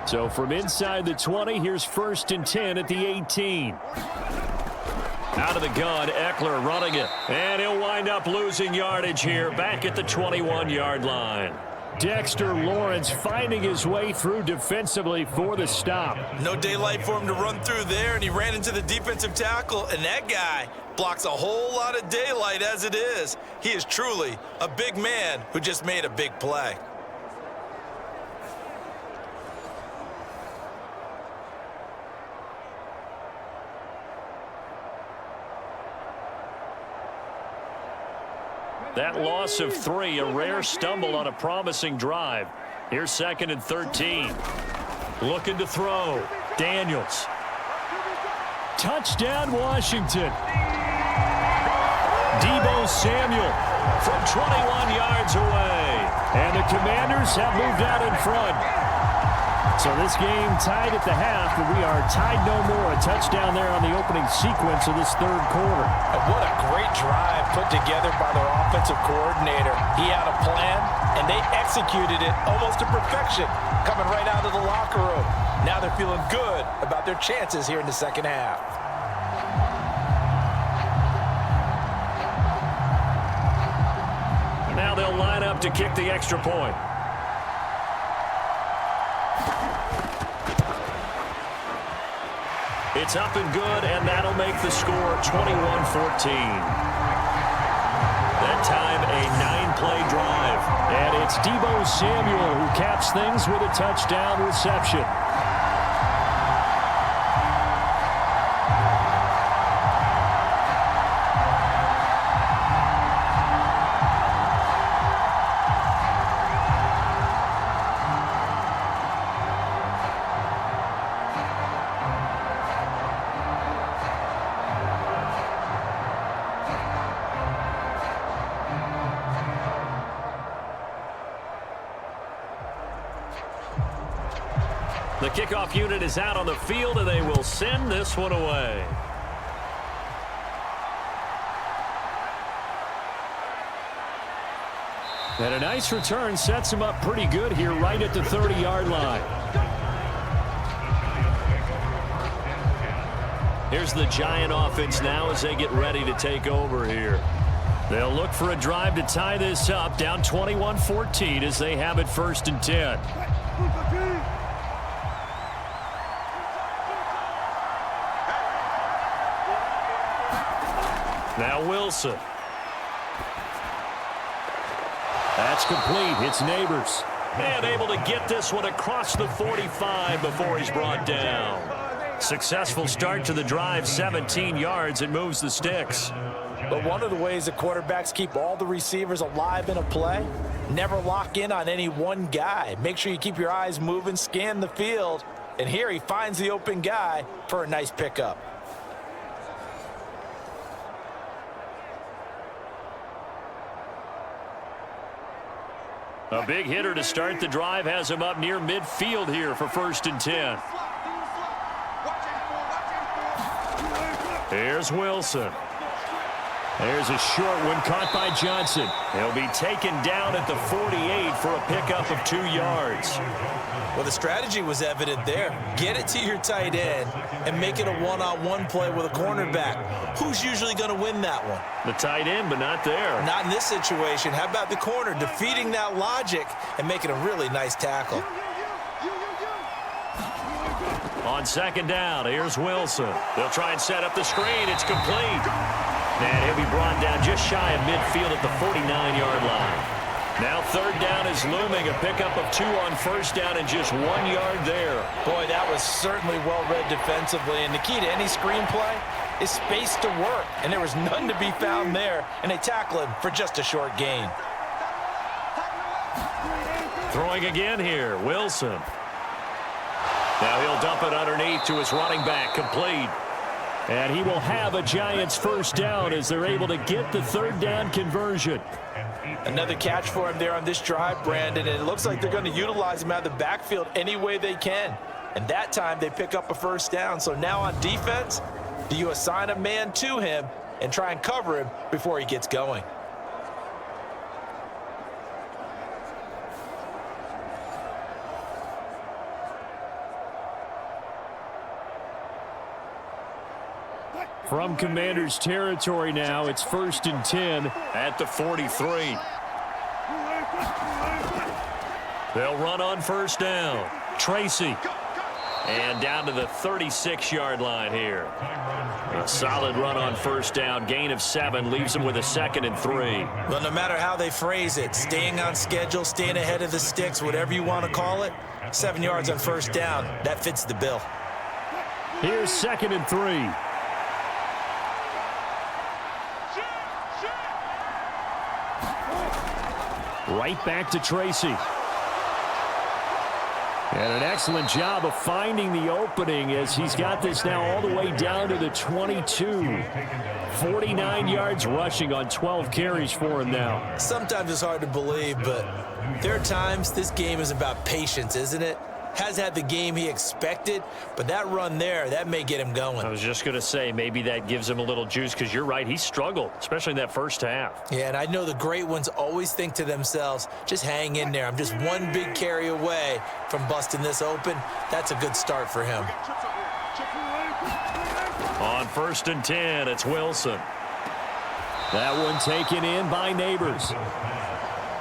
So from inside the 20, here's 1st and 10 at the 18. Out of the gun, Eckler running it. And he'll wind up losing yardage here, back at the 21-yard line. Dexter Lawrence finding his way through defensively for the stop. No daylight for him to run through there, and he ran into the defensive tackle, and that guy blocks a whole lot of daylight as it is. He is truly a big man who just made a big play. That loss of 3, a rare stumble on a promising drive. Here's 2nd and 13. Looking to throw. Daniels. Touchdown, Washington. Deebo Samuel from 21 yards away. And the Commanders have moved out in front. So this game tied at the half, but we are tied no more. A touchdown there on the opening sequence of this 3rd quarter. And what a great drive put together by their offensive coordinator. He had a plan, and they executed it almost to perfection, coming right out of the locker room. Now they're feeling good about their chances here in the second half. Now they'll line up to kick the extra point. It's up and good, and that'll make the score 21-14. That time, a 9-play drive. And it's Deebo Samuel who caps things with a touchdown reception. The kickoff unit is out on the field, and they will send this one away. And a nice return sets him up pretty good here right at the 30-yard line. Here's the Giant offense now as they get ready to take over here. They'll look for a drive to tie this up, down 21-14 as they have it 1st and 10. Now Wilson. That's complete. It's Neighbors. And able to get this one across the 45 before he's brought down. Successful start to the drive, 17 yards, and moves the sticks. But one of the ways the quarterbacks keep all the receivers alive in a play, never lock in on any one guy. Make sure you keep your eyes moving, scan the field, and here he finds the open guy for a nice pickup. A big hitter to start the drive has him up near midfield here for 1st and 10. Here's Wilson. There's a short one caught by Johnson. He'll be taken down at the 48 for a pickup of 2 yards. Well, the strategy was evident there. Get it to your tight end and make it a one-on-one play with a cornerback. Who's usually going to win that one? The tight end, but not there. Not in this situation. How about the corner defeating that logic and making a really nice tackle? On second down, here's Wilson. They'll try and set up the screen. It's complete. And he'll be brought down just shy of midfield at the 49-yard line. Now third down is looming. A pickup of 2 on first down and just 1 yard there. Boy, that was certainly well read defensively. And the key to any screenplay is space to work. And there was none to be found there. And they tackle him for just a short gain. Throwing again here, Wilson. Now he'll dump it underneath to his running back, complete. And he will have a Giants first down as they're able to get the third down conversion. Another catch for him there on this drive, Brandon, and it looks like they're going to utilize him out of the backfield any way they can. And that time they pick up a first down. So now on defense, do you assign a man to him and try and cover him before he gets going? From Commanders territory now, it's 1st and 10 at the 43. They'll run on first down. Tracy. And down to the 36-yard line here. A solid run on first down. Gain of 7 leaves them with a 2nd and 3. Well, no matter how they phrase it, staying on schedule, staying ahead of the sticks, whatever you want to call it, 7 yards on first down, that fits the bill. Here's 2nd and 3. Right back to Tracy. And an excellent job of finding the opening as he's got this now all the way down to the 22. 49 yards rushing on 12 carries for him now. Sometimes it's hard to believe, but there are times this game is about patience, isn't it? Has had the game he expected, but that run there, that may get him going. I was just going to say, maybe that gives him a little juice, because you're right, he struggled, especially in that first half. Yeah, and I know the great ones always think to themselves, just hang in there. I'm just one big carry away from busting this open. That's a good start for him. On 1st and 10, it's Wilson. That one taken in by Neighbors.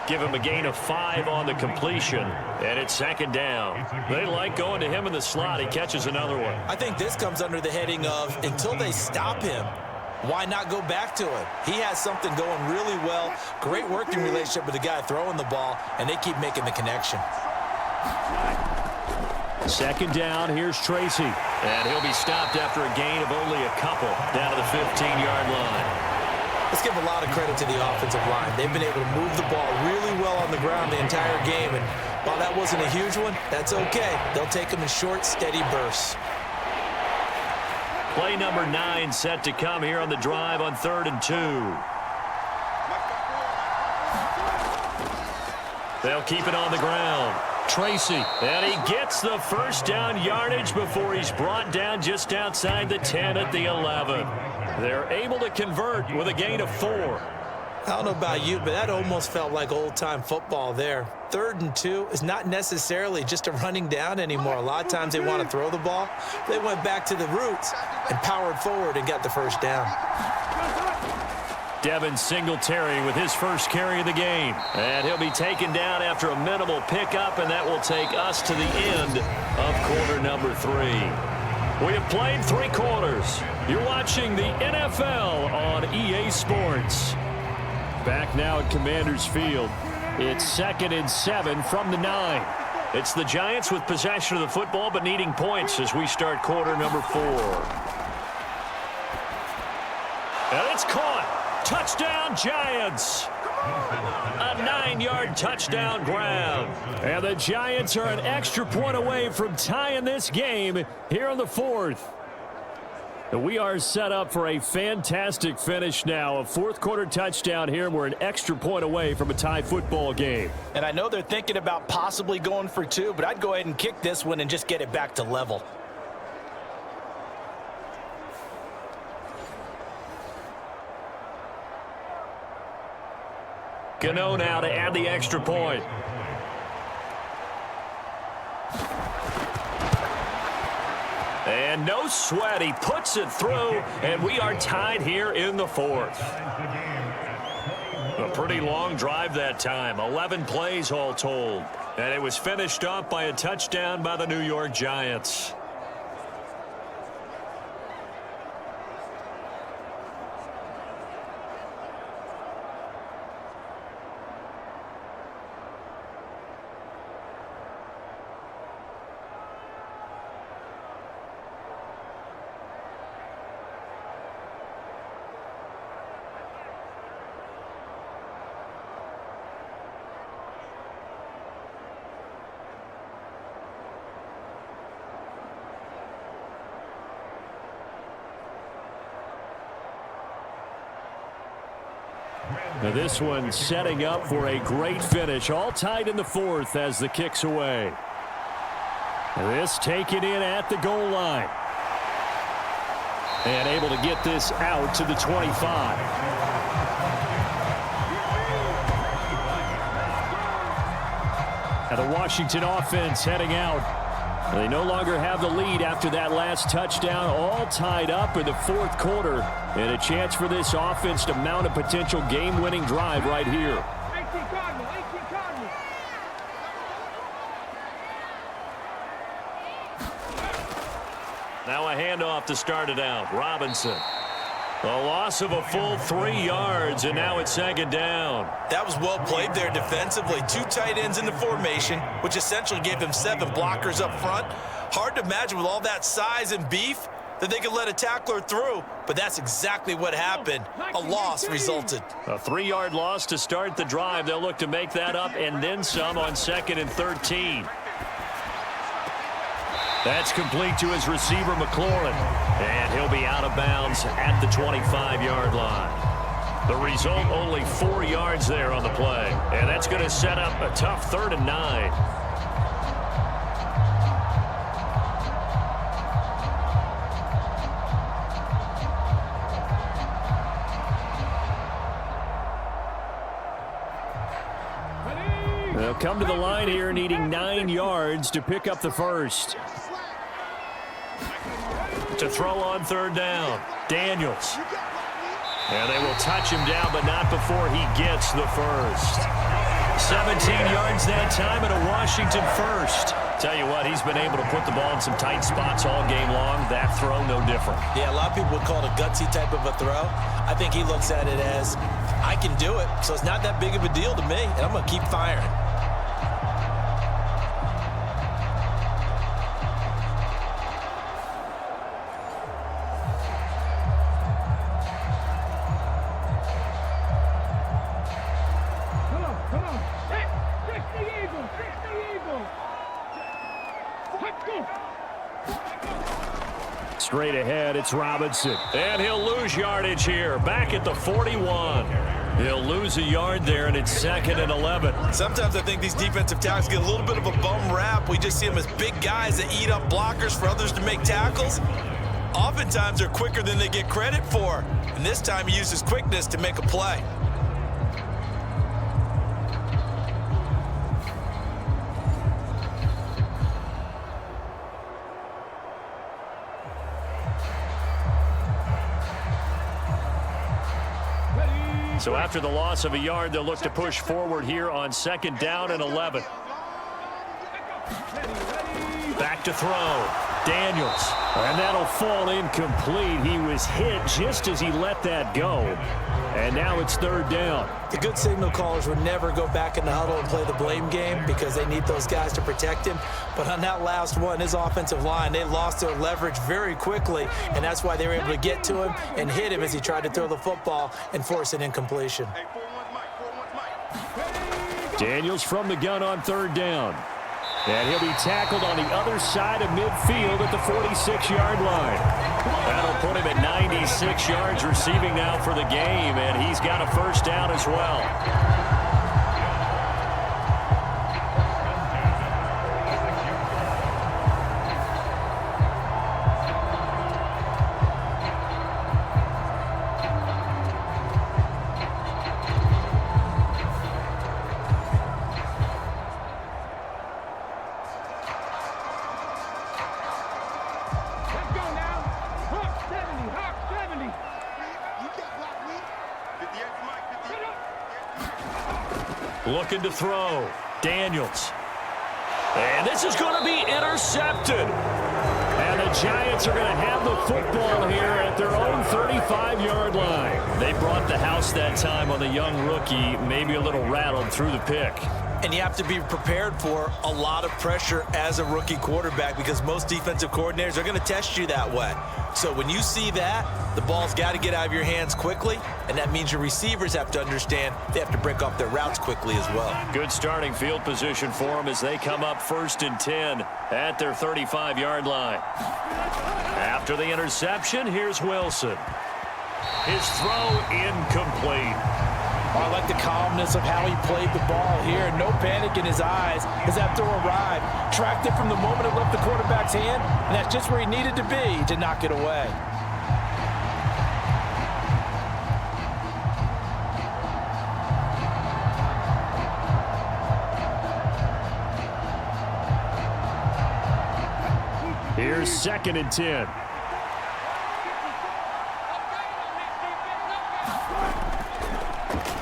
Give him a gain of 5 on the completion, and it's 2nd down. They like going to him in the slot. He catches another one. I think this comes under the heading of, until they stop him, why not go back to it? He has something going really well. Great working relationship with the guy throwing the ball, and they keep making the connection. 2nd down, here's Tracy. And he'll be stopped after a gain of only a couple down to the 15-yard line. Let's give a lot of credit to the offensive line. They've been able to move the ball really well on the ground the entire game, and while that wasn't a huge one, that's okay. They'll take them in short, steady bursts. Play number 9 set to come here on the drive on 3rd and 2. They'll keep it on the ground. Tracy, and he gets the first down yardage before he's brought down just outside the 10 at the 11. They're able to convert with a gain of 4. I don't know about you, but that almost felt like old-time football there. 3rd and 2 is not necessarily just a running down anymore. A lot of times they want to throw the ball. They went back to the roots and powered forward and got the first down. Devin Singletary with his first carry of the game. And he'll be taken down after a minimal pickup, and that will take us to the end of quarter number 3. We have played 3 quarters. You're watching the NFL on EA Sports. Back now at Commanders Field. It's 2nd and 7 from the 9. It's the Giants with possession of the football but needing points as we start quarter number 4. And it's caught. Touchdown, Giants. A 9-yard touchdown ground. And the Giants are an extra point away from tying this game here in the 4th. And we are set up for a fantastic finish now. A 4th quarter touchdown here, and we're an extra point away from a tie football game. And I know they're thinking about possibly going for 2, but I'd go ahead and kick this one and just get it back to level. Gano now to add the extra point. And no sweat. He puts it through, and we are tied here in the fourth. A pretty long drive that time. 11 plays all told. And it was finished off by a touchdown by the New York Giants. Now this one setting up for a great finish. All tied in the fourth as the kick's away. This taken in at the goal line. And able to get this out to the 25. And the Washington offense heading out. They no longer have the lead after that last touchdown. All tied up in the fourth quarter. And a chance for this offense to mount a potential game-winning drive right here. 18 Cardinal, 18 Cardinal. Now a handoff to start it out. Robinson. A loss of a full 3 yards, and now it's second down. That was well played there defensively. 2 tight ends in the formation, which essentially gave him 7 blockers up front. Hard to imagine with all that size and beef that they could let a tackler through, but that's exactly what happened. A loss resulted. A 3-yard loss to start the drive. They'll look to make that up and then some on 2nd and 13. That's complete to his receiver, McLaurin. And he'll be out of bounds at the 25-yard line. The result, only 4 yards there on the play. And that's going to set up a tough 3rd and 9. They'll come to the line here needing 9 yards to pick up the first. To throw on 3rd down, Daniels. And they will touch him down, but not before he gets the first. 17 yards that time and a Washington first. Tell you what, he's been able to put the ball in some tight spots all game long. That throw, no different. Yeah, a lot of people would call it a gutsy type of a throw. I think he looks at it as, I can do it, so it's not that big of a deal to me, and I'm going to keep firing. Straight ahead, it's Robinson. And he'll lose yardage here. Back at the 41. He'll lose a yard there, and it's 2nd and 11. Sometimes I think these defensive tackles get a little bit of a bum rap. We just see them as big guys that eat up blockers for others to make tackles. Oftentimes, they're quicker than they get credit for. And this time, he uses quickness to make a play. So after the loss of a yard, they'll look to push forward here on 2nd down and 11. Back to throw. Daniels. And that'll fall incomplete. He was hit just as he let that go. And now it's 3rd down. The good signal callers would never go back in the huddle and play the blame game because they need those guys to protect him. But on that last one, his offensive line, they lost their leverage very quickly, and that's why they were able to get to him and hit him as he tried to throw the football and force an incompletion. Daniels from the gun on 3rd down. And he'll be tackled on the other side of midfield at the 46-yard line. That'll put him at 96 yards receiving now for the game, and he's got a first down as well. Looking to throw. Daniels. And this is going to be intercepted. And the Giants are going to have the football here at their own 35-yard line. They brought the house that time on the young rookie, maybe a little rattled through the pick. And you have to be prepared for a lot of pressure as a rookie quarterback because most defensive coordinators are going to test you that way. So when you see that, the ball's got to get out of your hands quickly, and that means your receivers have to understand they have to break off their routes quickly as well. Good starting field position for them as they come up 1st and 10 at their 35-yard line. After the interception, here's Wilson. His throw incomplete. I like the calmness of how he played the ball here. No panic in his eyes as that throw arrived. Tracked it from the moment it left the quarterback's hand, and that's just where he needed to be to knock it away. Here's 2nd and 10.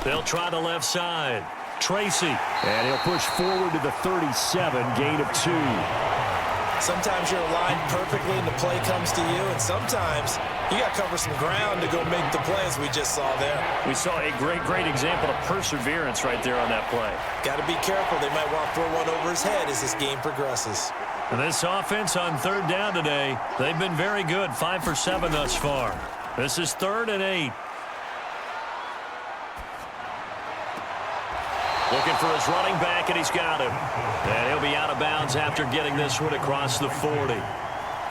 They'll try the left side. Tracy. And he'll push forward to the 37, gain of 2. Sometimes you're aligned perfectly and the play comes to you, and sometimes you got to cover some ground to go make the play, as we just saw there. We saw a great example of perseverance right there on that play. Got to be careful. They might want to throw one over his head as this game progresses. And this offense on 3rd down today, they've been very good, 5 for 7 thus far. This is 3rd and 8. Looking for his running back, and he's got him. And he'll be out of bounds after getting this one across the 40.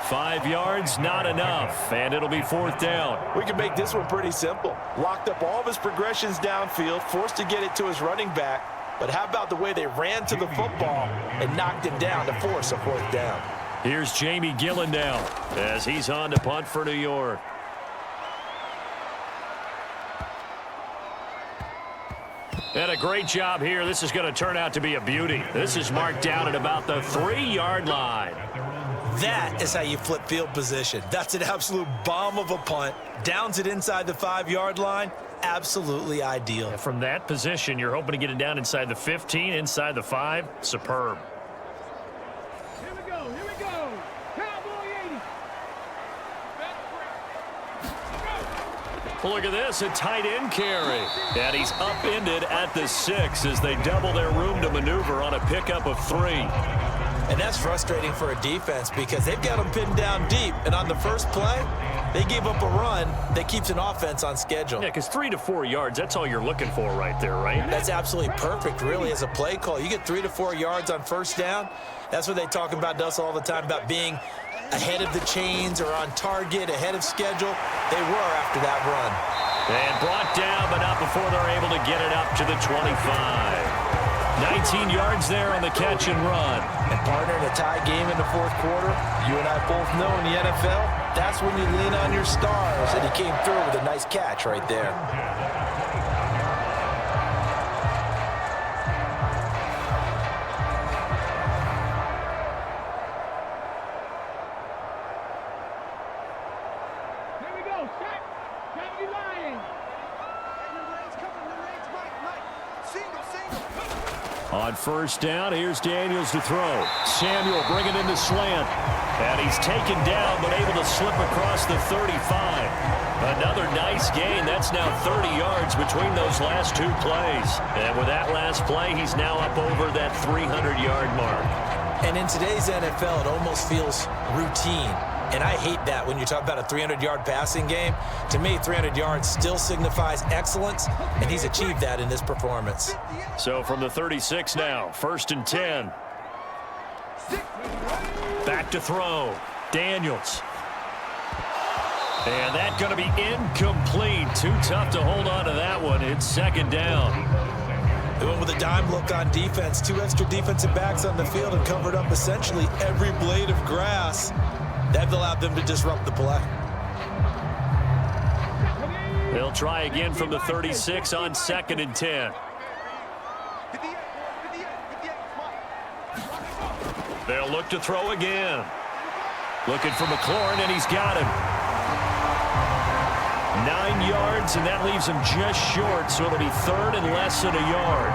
5 yards, not enough, and it'll be 4th down. We can make this one pretty simple. Locked up all of his progressions downfield, forced to get it to his running back. But how about the way they ran to the football and knocked him down to force a 4th down? Here's Jamie Gillen now as he's on to punt for New York. And a great job here. This is going to turn out to be a beauty. This is marked down at about the 3-yard line. That is how you flip field position. That's an absolute bomb of a punt. Downs it inside the 5-yard line. Absolutely ideal. And from that position, you're hoping to get it down inside the 15, inside the 5. Superb. Here we go. Cowboy 80. Look at this, a tight end carry. And he's upended at the 6 as they double their room to maneuver on a pickup of 3. And that's frustrating for a defense because they've got them pinned down deep. And on the first play, they gave up a run that keeps an offense on schedule. Yeah, because 3 to 4 yards, that's all you're looking for right there, right? That's absolutely perfect, really, as a play call. You get 3 to 4 yards on 1st down. That's what they talk about to us all the time, about being ahead of the chains or on target, ahead of schedule. They were after that run. And brought down, but not before they're able to get it up to the 25. 19 yards there on the catch and run. And partner, in a tie game in the 4th quarter, you and I both know in the NFL, that's when you lean on your stars, and he came through with a nice catch right there. Here we go. Set. Got you lying. On 1st down, here's Daniels to throw. Samuel bringing in the slant. And he's taken down, but able to slip across the 35. Another nice gain. That's now 30 yards between those last 2 plays. And with that last play, he's now up over that 300-yard mark. And in today's NFL, it almost feels routine. And I hate that when you talk about a 300-yard passing game. To me, 300 yards still signifies excellence, and he's achieved that in this performance. So from the 36 now, 1st and 10. Back to throw. Daniels. And that's going to be incomplete. Too tough to hold on to that one. It's 2nd down. They went with a dime look on defense. 2 extra defensive backs on the field and covered up essentially every blade of grass. That allowed them to disrupt the play. They'll try again from the 36 on 2nd and 10. They'll look to throw again. Looking for McLaurin, and he's got him. 9 yards, and that leaves him just short, so it'll be 3rd and less than a yard.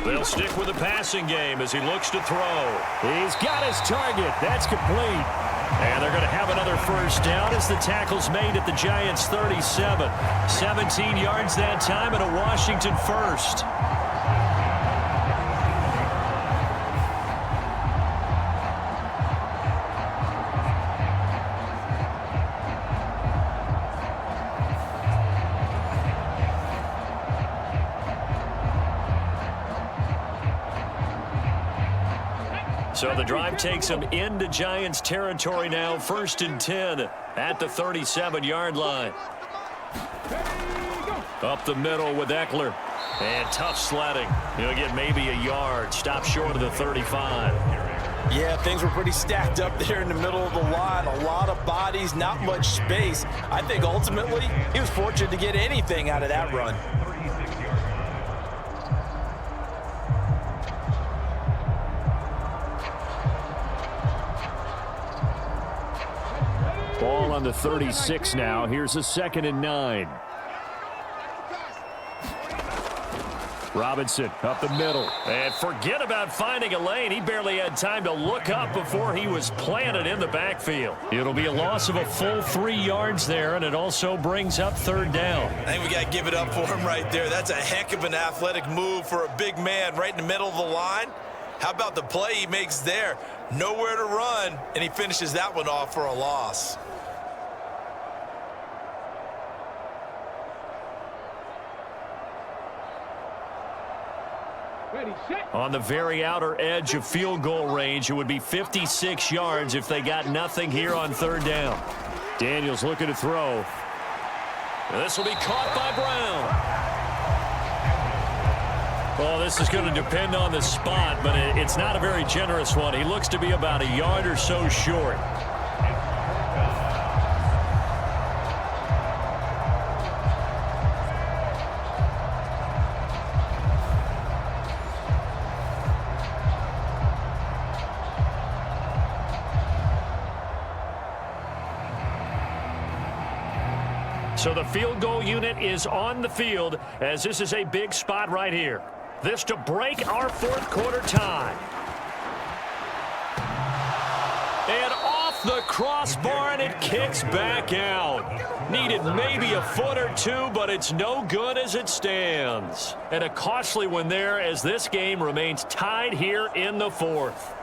They'll stick with the passing game as he looks to throw. He's got his target. That's complete. And they're going to have another first down as the tackle's made at the Giants' 37. 17 yards that time and a Washington first. So the drive takes them into Giants territory now, 1st and 10 at the 37-yard line. Up the middle with Eckler. And tough sledding. He'll get maybe a yard. Stop short of the 35. Yeah, things were pretty stacked up there in the middle of the line. A lot of bodies, not much space. I think ultimately he was fortunate to get anything out of that run. Ball on the 36 now. Here's a 2nd and 9. Robinson up the middle. And forget about finding a lane. He barely had time to look up before he was planted in the backfield. It'll be a loss of a full 3 yards there, and it also brings up 3rd down. I think we got to give it up for him right there. That's a heck of an athletic move for a big man right in the middle of the line. How about the play he makes there? Nowhere to run, and he finishes that one off for a loss. On the very outer edge of field goal range, it would be 56 yards if they got nothing here on 3rd down. Daniels looking to throw. This will be caught by Brown. Well, this is going to depend on the spot, but it's not a very generous one. He looks to be about a yard or so short. So the field goal unit is on the field as this is a big spot right here. This to break our 4th quarter tie. And off the crossbar, and it kicks back out. Needed maybe a foot or two, but it's no good as it stands. And a costly one there as this game remains tied here in the 4th.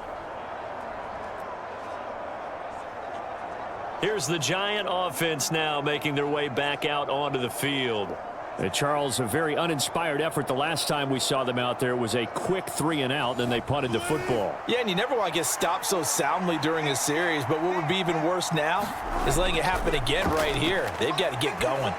Here's the Giant offense now making their way back out onto the field. Charles, a very uninspired effort. The last time we saw them out there was a quick 3 and out, then they punted the football. Yeah, and you never want to get stopped so soundly during a series, but what would be even worse now is letting it happen again right here. They've got to get going.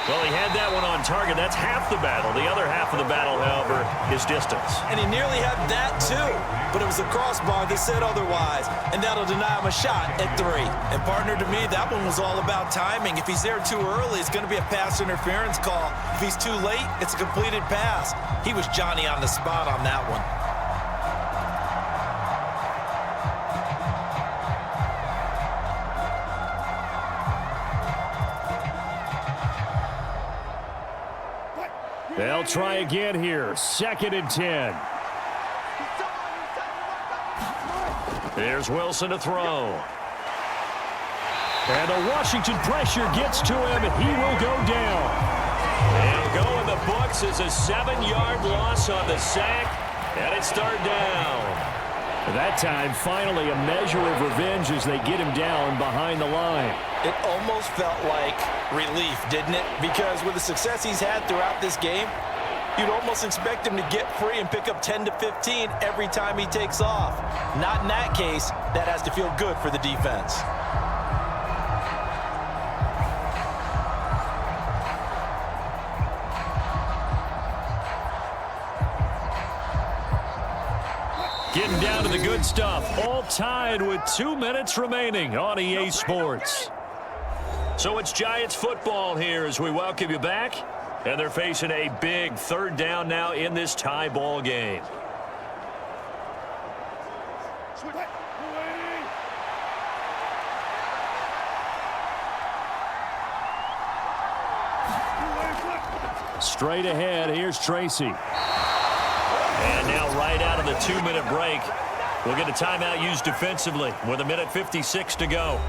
Well, he had that one on target. That's half the battle. The other half of the battle, however, is distance. And he nearly had that too, but it was the crossbar that said otherwise, and that'll deny him a shot at 3. And partner, to me, that one was all about timing. If he's there too early, it's going to be a pass interference call. If he's too late, it's a completed pass. He was Johnny on the spot on that one. They'll try again here. 2nd and 10. There's Wilson to throw. And the Washington pressure gets to him, and he will go down. He'll go in the books as a 7-yard loss on the sack, and it's 3rd down. That time, finally, a measure of revenge as they get him down behind the line. It almost felt like relief, didn't it? Because with the success he's had throughout this game, you'd almost expect him to get free and pick up 10 to 15 every time he takes off. Not in that case. That has to feel good for the defense. Getting down to the good stuff. All tied with 2 minutes remaining on EA Sports. So it's Giants football here as we welcome you back. And they're facing a big 3rd down now in this tie ball game. Straight ahead, here's Tracy. And now right out of the 2-minute break, we'll get a timeout used defensively with 1:56 to go.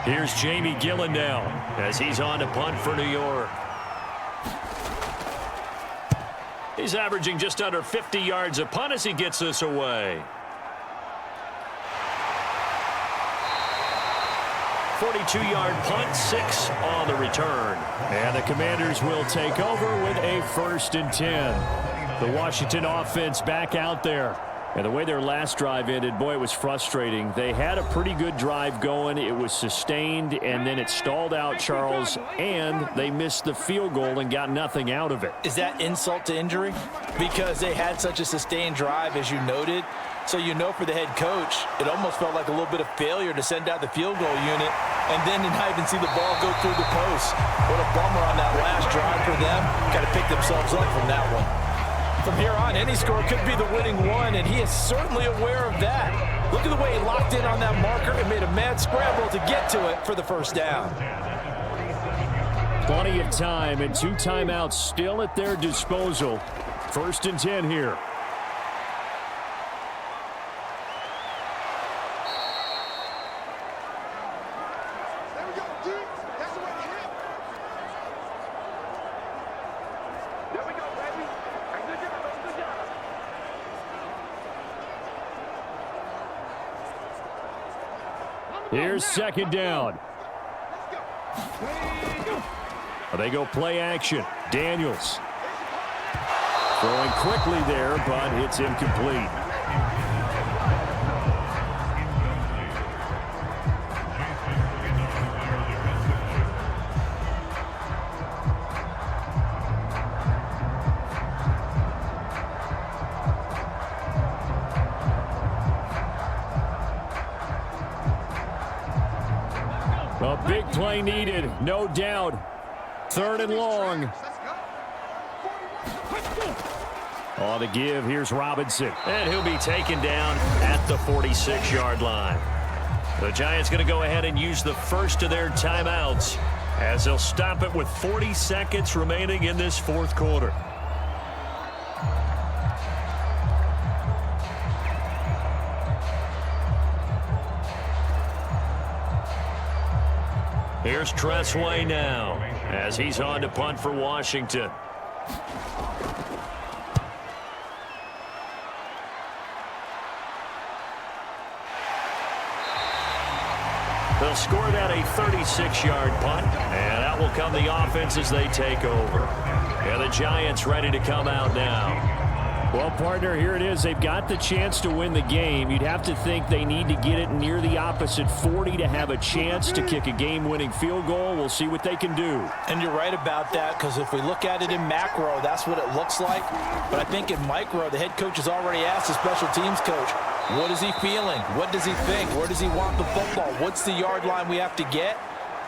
Here's Jamie Gillen now as he's on to punt for New York. He's averaging just under 50 yards a punt as he gets this away. 42-yard punt, 6 on the return. And the Commanders will take over with a 1st and 10. The Washington offense back out there. And the way their last drive ended, boy, it was frustrating. They had a pretty good drive going. It was sustained, and then it stalled out, Charles, and they missed the field goal and got nothing out of it. Is that insult to injury? Because they had such a sustained drive, as you noted. So you know for the head coach, it almost felt like a little bit of failure to send out the field goal unit and then not even see the ball go through the post. What a bummer on that last drive for them. Got to pick themselves up from that one. From here on, any score could be the winning one, and he is certainly aware of that. Look at the way he locked in on that marker and made a mad scramble to get to it for the 1st down. Plenty of time and 2 timeouts still at their disposal. 1st and 10 here. There we go, dude. That's the way to hit. There we go, baby. Good job, baby. Good job. Here's 2nd down. They go play action. Daniels. Throwing quickly there, but it's incomplete. A big play needed, no doubt. 3rd and long. On the give, here's Robinson. And he'll be taken down at the 46-yard line. The Giants going to go ahead and use the first of their timeouts as they'll stop it with 40 seconds remaining in this 4th quarter. Here's Tressway now as he's on to punt for Washington. They'll score that a 36-yard punt, and that will come the offense as they take over. And the Giants ready to come out now. Well, partner, here it is. They've got the chance to win the game. You'd have to think they need to get it near the opposite 40 to have a chance to kick a game-winning field goal. We'll see what they can do. And you're right about that, because if we look at it in macro, that's what it looks like. But I think in micro, the head coach has already asked the special teams coach, what is he feeling? What does he think? Where does he want the football? What's the yard line we have to get?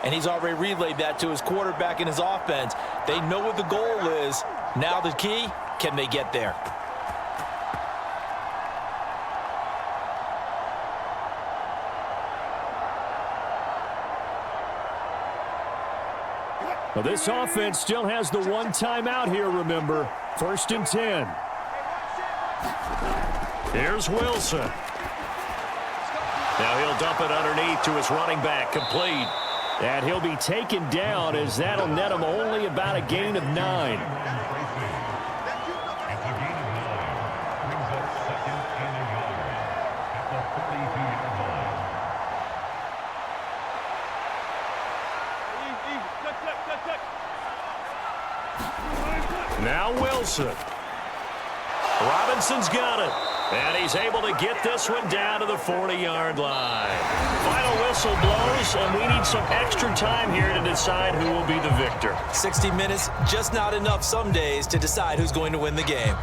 And he's already relayed that to his quarterback and his offense. They know what the goal is. Now the key, can they get there? Well, this offense still has the 1 timeout here, remember. 1st and 10. Here's Wilson. Now he'll dump it underneath to his running back, complete. And he'll be taken down as that'll net him only about a gain of 9. Now Wilson. Robinson's got it. And he's able to get this one down to the 40-yard line. Final whistle blows, and we need some extra time here to decide who will be the victor. 60 minutes, just not enough some days to decide who's going to win the game.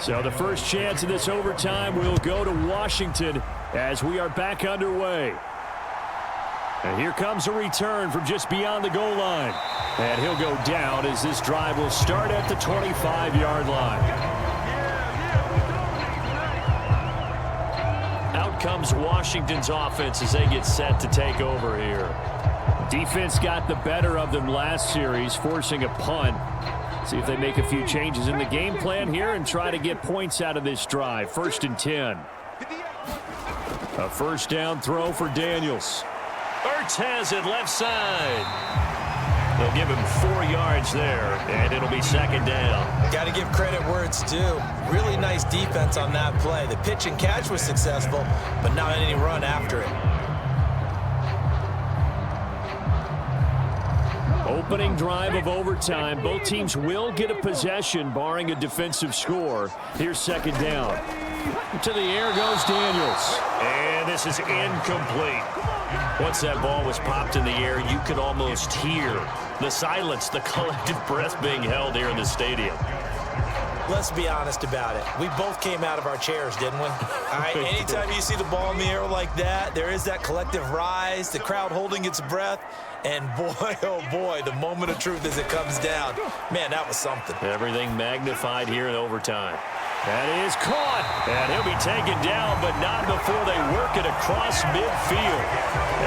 So the first chance of this overtime will go to Washington as we are back underway. And here comes a return from just beyond the goal line. And he'll go down as this drive will start at the 25-yard line. Out comes Washington's offense as they get set to take over here. Defense got the better of them last series, forcing a punt. See if they make a few changes in the game plan here and try to get points out of this drive. 1st and 10. A first down throw for Daniels. Ertz has it left side. They'll give him 4 yards there, and it'll be 2nd down. Got to give credit where it's due. Really nice defense on that play. The pitch and catch was successful, but not any run after it. Opening drive of overtime. Both teams will get a possession, barring a defensive score. Here's 2nd down. To the air goes Daniels. And this is incomplete. Once that ball was popped in the air, you could almost hear the silence, the collective breath being held here in the stadium. Let's be honest about it. We both came out of our chairs, didn't we? All right, anytime you see the ball in the air like that, there is that collective rise, the crowd holding its breath, and boy, oh boy, the moment of truth as it comes down. Man, that was something. Everything magnified here in overtime. That is caught, and he'll be taken down, but not before they work it across midfield.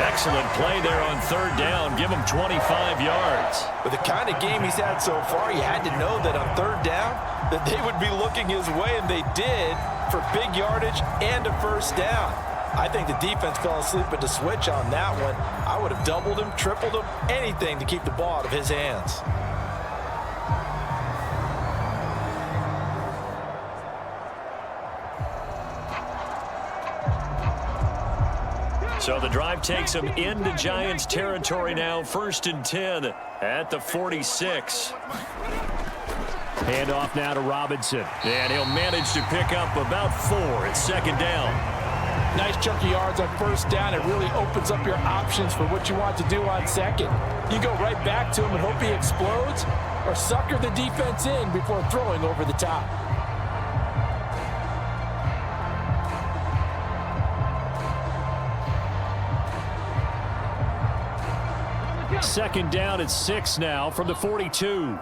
Excellent play there on 3rd down. Give him 25 yards. With the kind of game he's had so far, you had to know that on 3rd down that they would be looking his way, and they did, for big yardage and a 1st down. I think the defense fell asleep at the switch on that one. I would have doubled him, tripled him, anything to keep the ball out of his hands. So the drive takes them into Giants territory now. 1st and 10 at the 46. Handoff now to Robinson. And he'll manage to pick up about 4. It's 2nd down. Nice chunk of yards on 1st down. It really opens up your options for what you want to do on 2nd. You go right back to him and hope he explodes, or sucker the defense in before throwing over the top. Second down at 6 now from the 42.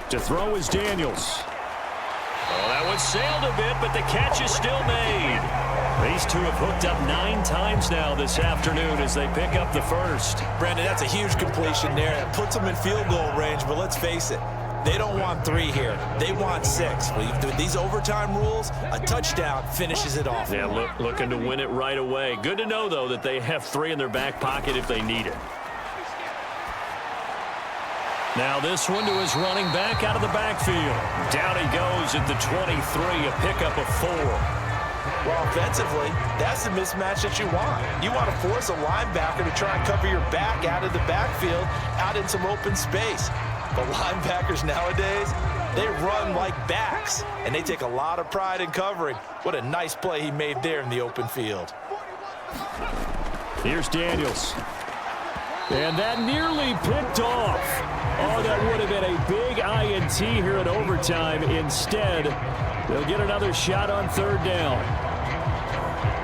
To throw is Daniels. Oh, that one sailed a bit, but the catch is still made. These two have hooked up 9 times now this afternoon as they pick up the 1st. Brandon, that's a huge completion there. It puts them in field goal range, but let's face it, they don't want 3 here. They want 6. With these overtime rules, a touchdown finishes it off. Yeah, looking to win it right away. Good to know, though, that they have 3 in their back pocket if they need it. Now this one to his running back out of the backfield. Down he goes at the 23, a pickup of 4. Well, offensively, that's the mismatch that you want. You want to force a linebacker to try and cover your back out of the backfield, out in some open space. The linebackers nowadays, they run like backs, and they take a lot of pride in covering. What a nice play he made there in the open field. Here's Daniels. And that nearly picked off. Oh, that would have been a big INT here in overtime. Instead, they'll get another shot on 3rd down.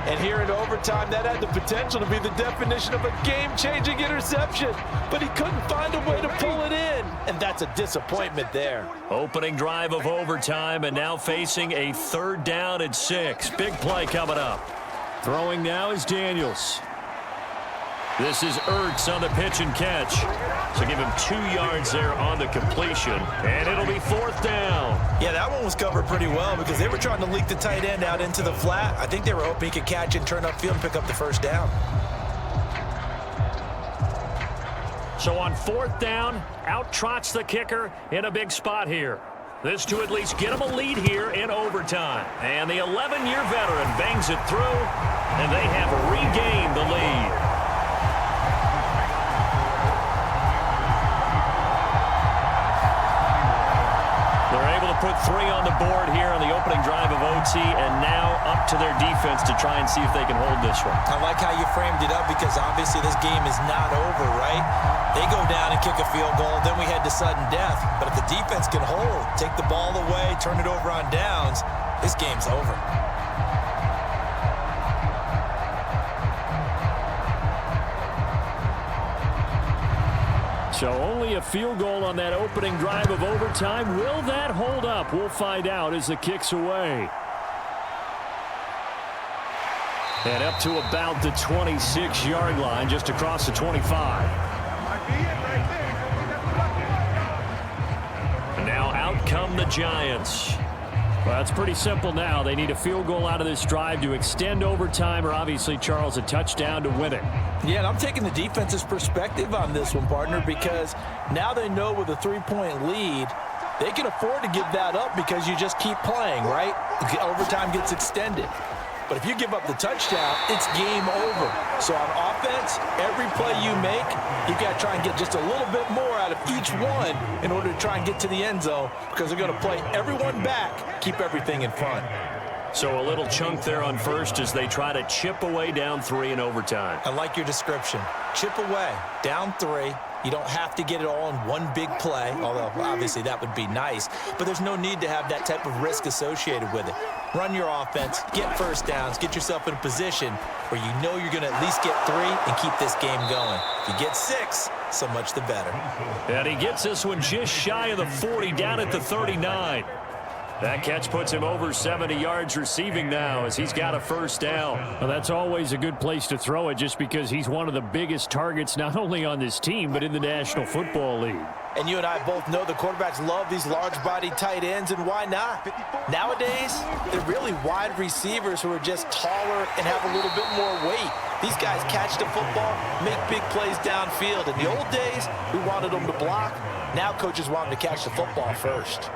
And here in overtime, that had the potential to be the definition of a game-changing interception. But he couldn't find a way to pull it in. And that's a disappointment there. Opening drive of overtime, and now facing a 3rd down at 6. Big play coming up. Throwing now is Daniels. This is Ertz on the pitch and catch. So give him 2 yards there on the completion, and it'll be 4th down. Yeah, that one was covered pretty well because they were trying to leak the tight end out into the flat. I think they were hoping he could catch and turn upfield and pick up the 1st down. So on 4th down, out trots the kicker in a big spot here. This to at least get him a lead here in overtime. And the 11-year veteran bangs it through, and they have regained the lead. They're able to put 3 on the board here on the opening drive of OT, and now up to their defense to try and see if they can hold this one. I like how you framed it up because obviously this game is not over, right? They go down and kick a field goal, then we head to sudden death. But if the defense can hold, take the ball away, turn it over on downs, this game's over. So only a field goal on that opening drive of overtime. Will that hold up? We'll find out as the kick's away. And up to about the 26-yard line, just across the 25. And now out come the Giants. Well, it's pretty simple now. They need a field goal out of this drive to extend overtime or obviously, Charles, a touchdown to win it. Yeah, and I'm taking the defense's perspective on this one, partner, because now they know with a 3-point lead, they can afford to give that up because you just keep playing, right? Overtime gets extended. But if you give up the touchdown, it's game over. So on offense, every play you make, you've got to try and get just a little bit more out of each one in order to try and get to the end zone because they're going to play everyone back, keep everything in front. So a little chunk there on first as they try to chip away down 3 in overtime. I like your description. Chip away, down 3. You don't have to get it all in one big play, although obviously that would be nice. But there's no need to have that type of risk associated with it. Run your offense, get first downs, get yourself in a position where you know you're going to at least get 3 and keep this game going. If you get 6, so much the better. And he gets this one just shy of the 40, down at the 39. That catch puts him over 70 yards receiving now as he's got a first down. Well, that's always a good place to throw it just because he's one of the biggest targets not only on this team but in the National Football League. And you and I both know the quarterbacks love these large-bodied tight ends, and why not? Nowadays, they're really wide receivers who are just taller and have a little bit more weight. These guys catch the football, make big plays downfield. In the old days, we wanted them to block. Now coaches want them to catch the football first.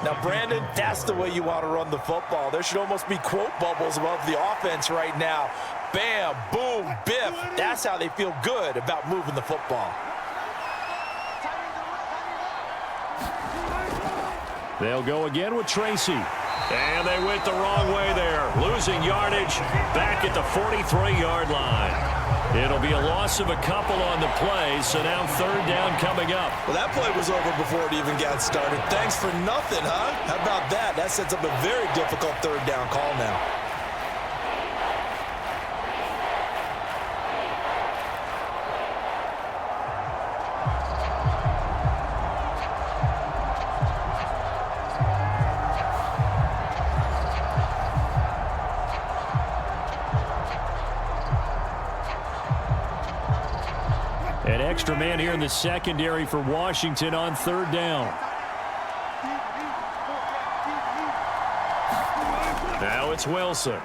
Now, Brandon, that's the way you want to run the football. There should almost be quote bubbles above the offense right now. Bam, boom, biff. That's how they feel good about moving the football. They'll go again with Tracy. And they went the wrong way there. Losing yardage back at the 43-yard line. It'll be a loss of a couple on the play, so now third down coming up. Well, that play was over before it even got started. Thanks for nothing, huh? How about that? That sets up a very difficult third down call now. An extra man here in the secondary for Washington on third down. Now it's Wilson.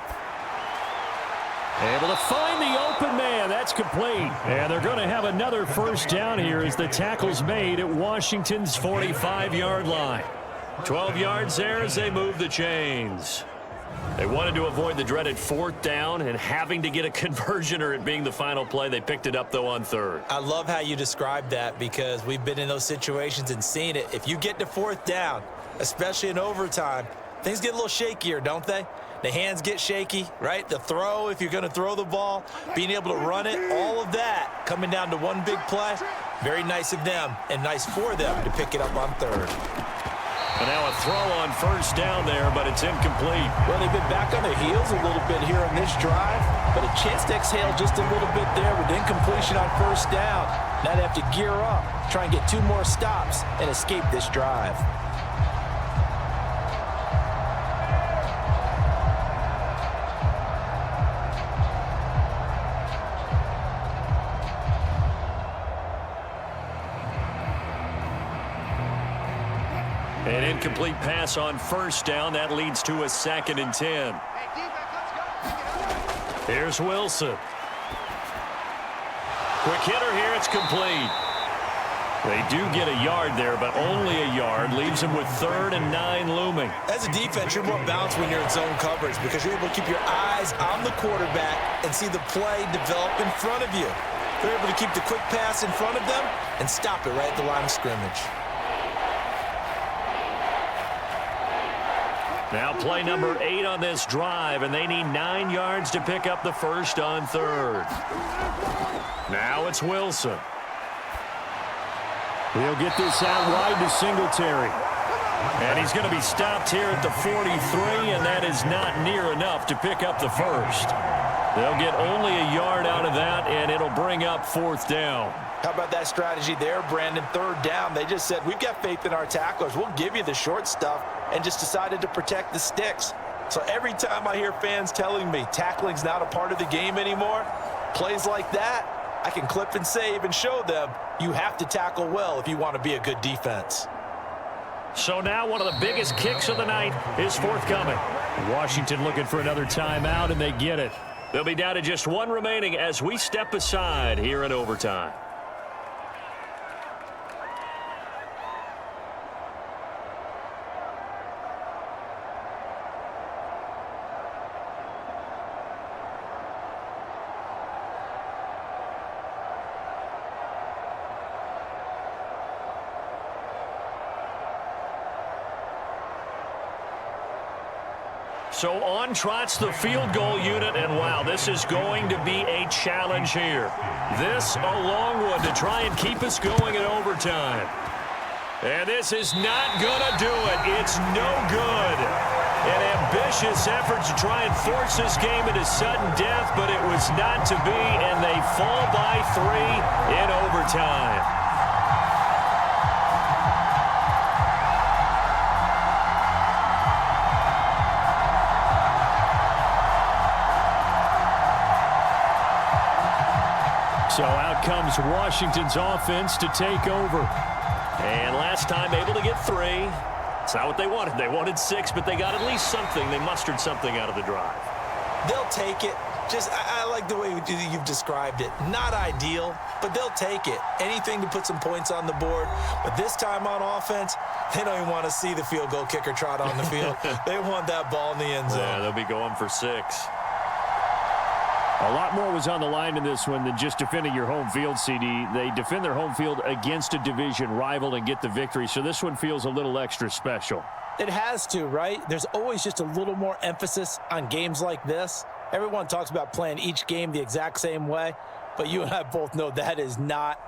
Able to find the open man. That's complete. And they're going to have another first down here as the tackle's made at Washington's 45-yard line. 12 yards there as they move the chains. They wanted to avoid the dreaded fourth down and having to get a conversion or it being the final play. They picked it up, though, on third. I love how you described that because we've been in those situations and seen it. If you get to fourth down, especially in overtime, things get a little shakier, don't they? The hands get shaky, right? The throw, if you're going to throw the ball, being able to run it, all of that coming down to one big play. Very nice of them and nice for them to pick it up on third. And now a throw on first down there, but it's incomplete. Well, they've been back on their heels a little bit here on this drive, but a chance to exhale just a little bit there with incompletion on first down. Now they have to gear up, try and get 2 more stops, and escape this drive. An incomplete pass on first down. That leads to a 2nd and 10. Here's Wilson. Quick hitter here. It's complete. They do get a yard there, but only a yard. Leaves them with 3rd and 9 looming. As a defense, you're more balanced when you're in zone coverage because you're able to keep your eyes on the quarterback and see the play develop in front of you. They're able to keep the quick pass in front of them and stop it right at the line of scrimmage. Now play number 8 on this drive, and they need 9 yards to pick up the first on 3rd. Now it's Wilson. He'll get this out wide to Singletary. And he's going to be stopped here at the 43, and that is not near enough to pick up the first. They'll get only a yard out of that, and it'll bring up 4th down. How about that strategy there, Brandon? 3rd down. They just said, we've got faith in our tacklers. We'll give you the short stuff, and just decided to protect the sticks. So every time I hear fans telling me tackling's not a part of the game anymore, plays like that, I can clip and save and show them you have to tackle well if you want to be a good defense. So now one of the biggest kicks of the night is forthcoming. Washington looking for another timeout, and they get it. They'll be down to just 1 remaining as we step aside here in overtime. So on trots the field goal unit, and wow, this is going to be a challenge here. This a long one to try and keep us going in overtime. And this is not going to do it. It's no good. An ambitious effort to try and force this game into sudden death, but it was not to be, and they fall by 3 in overtime. So out comes Washington's offense to take over. And last time able to get 3. It's not what they wanted. They wanted 6, but they got at least something. They mustered something out of the drive. They'll take it. I like the way you've described it. Not ideal, but they'll take it. Anything to put some points on the board. But this time on offense, they don't even want to see the field goal kicker trot on the field. They want that ball in the end zone. Yeah, they'll be going for 6. A lot more was on the line in this one than just defending your home field, CD. They defend their home field against a division rival and get the victory, so this one feels a little extra special. It has to, right? There's always just a little more emphasis on games like this. Everyone talks about playing each game the exact same way, but you and I both know that is not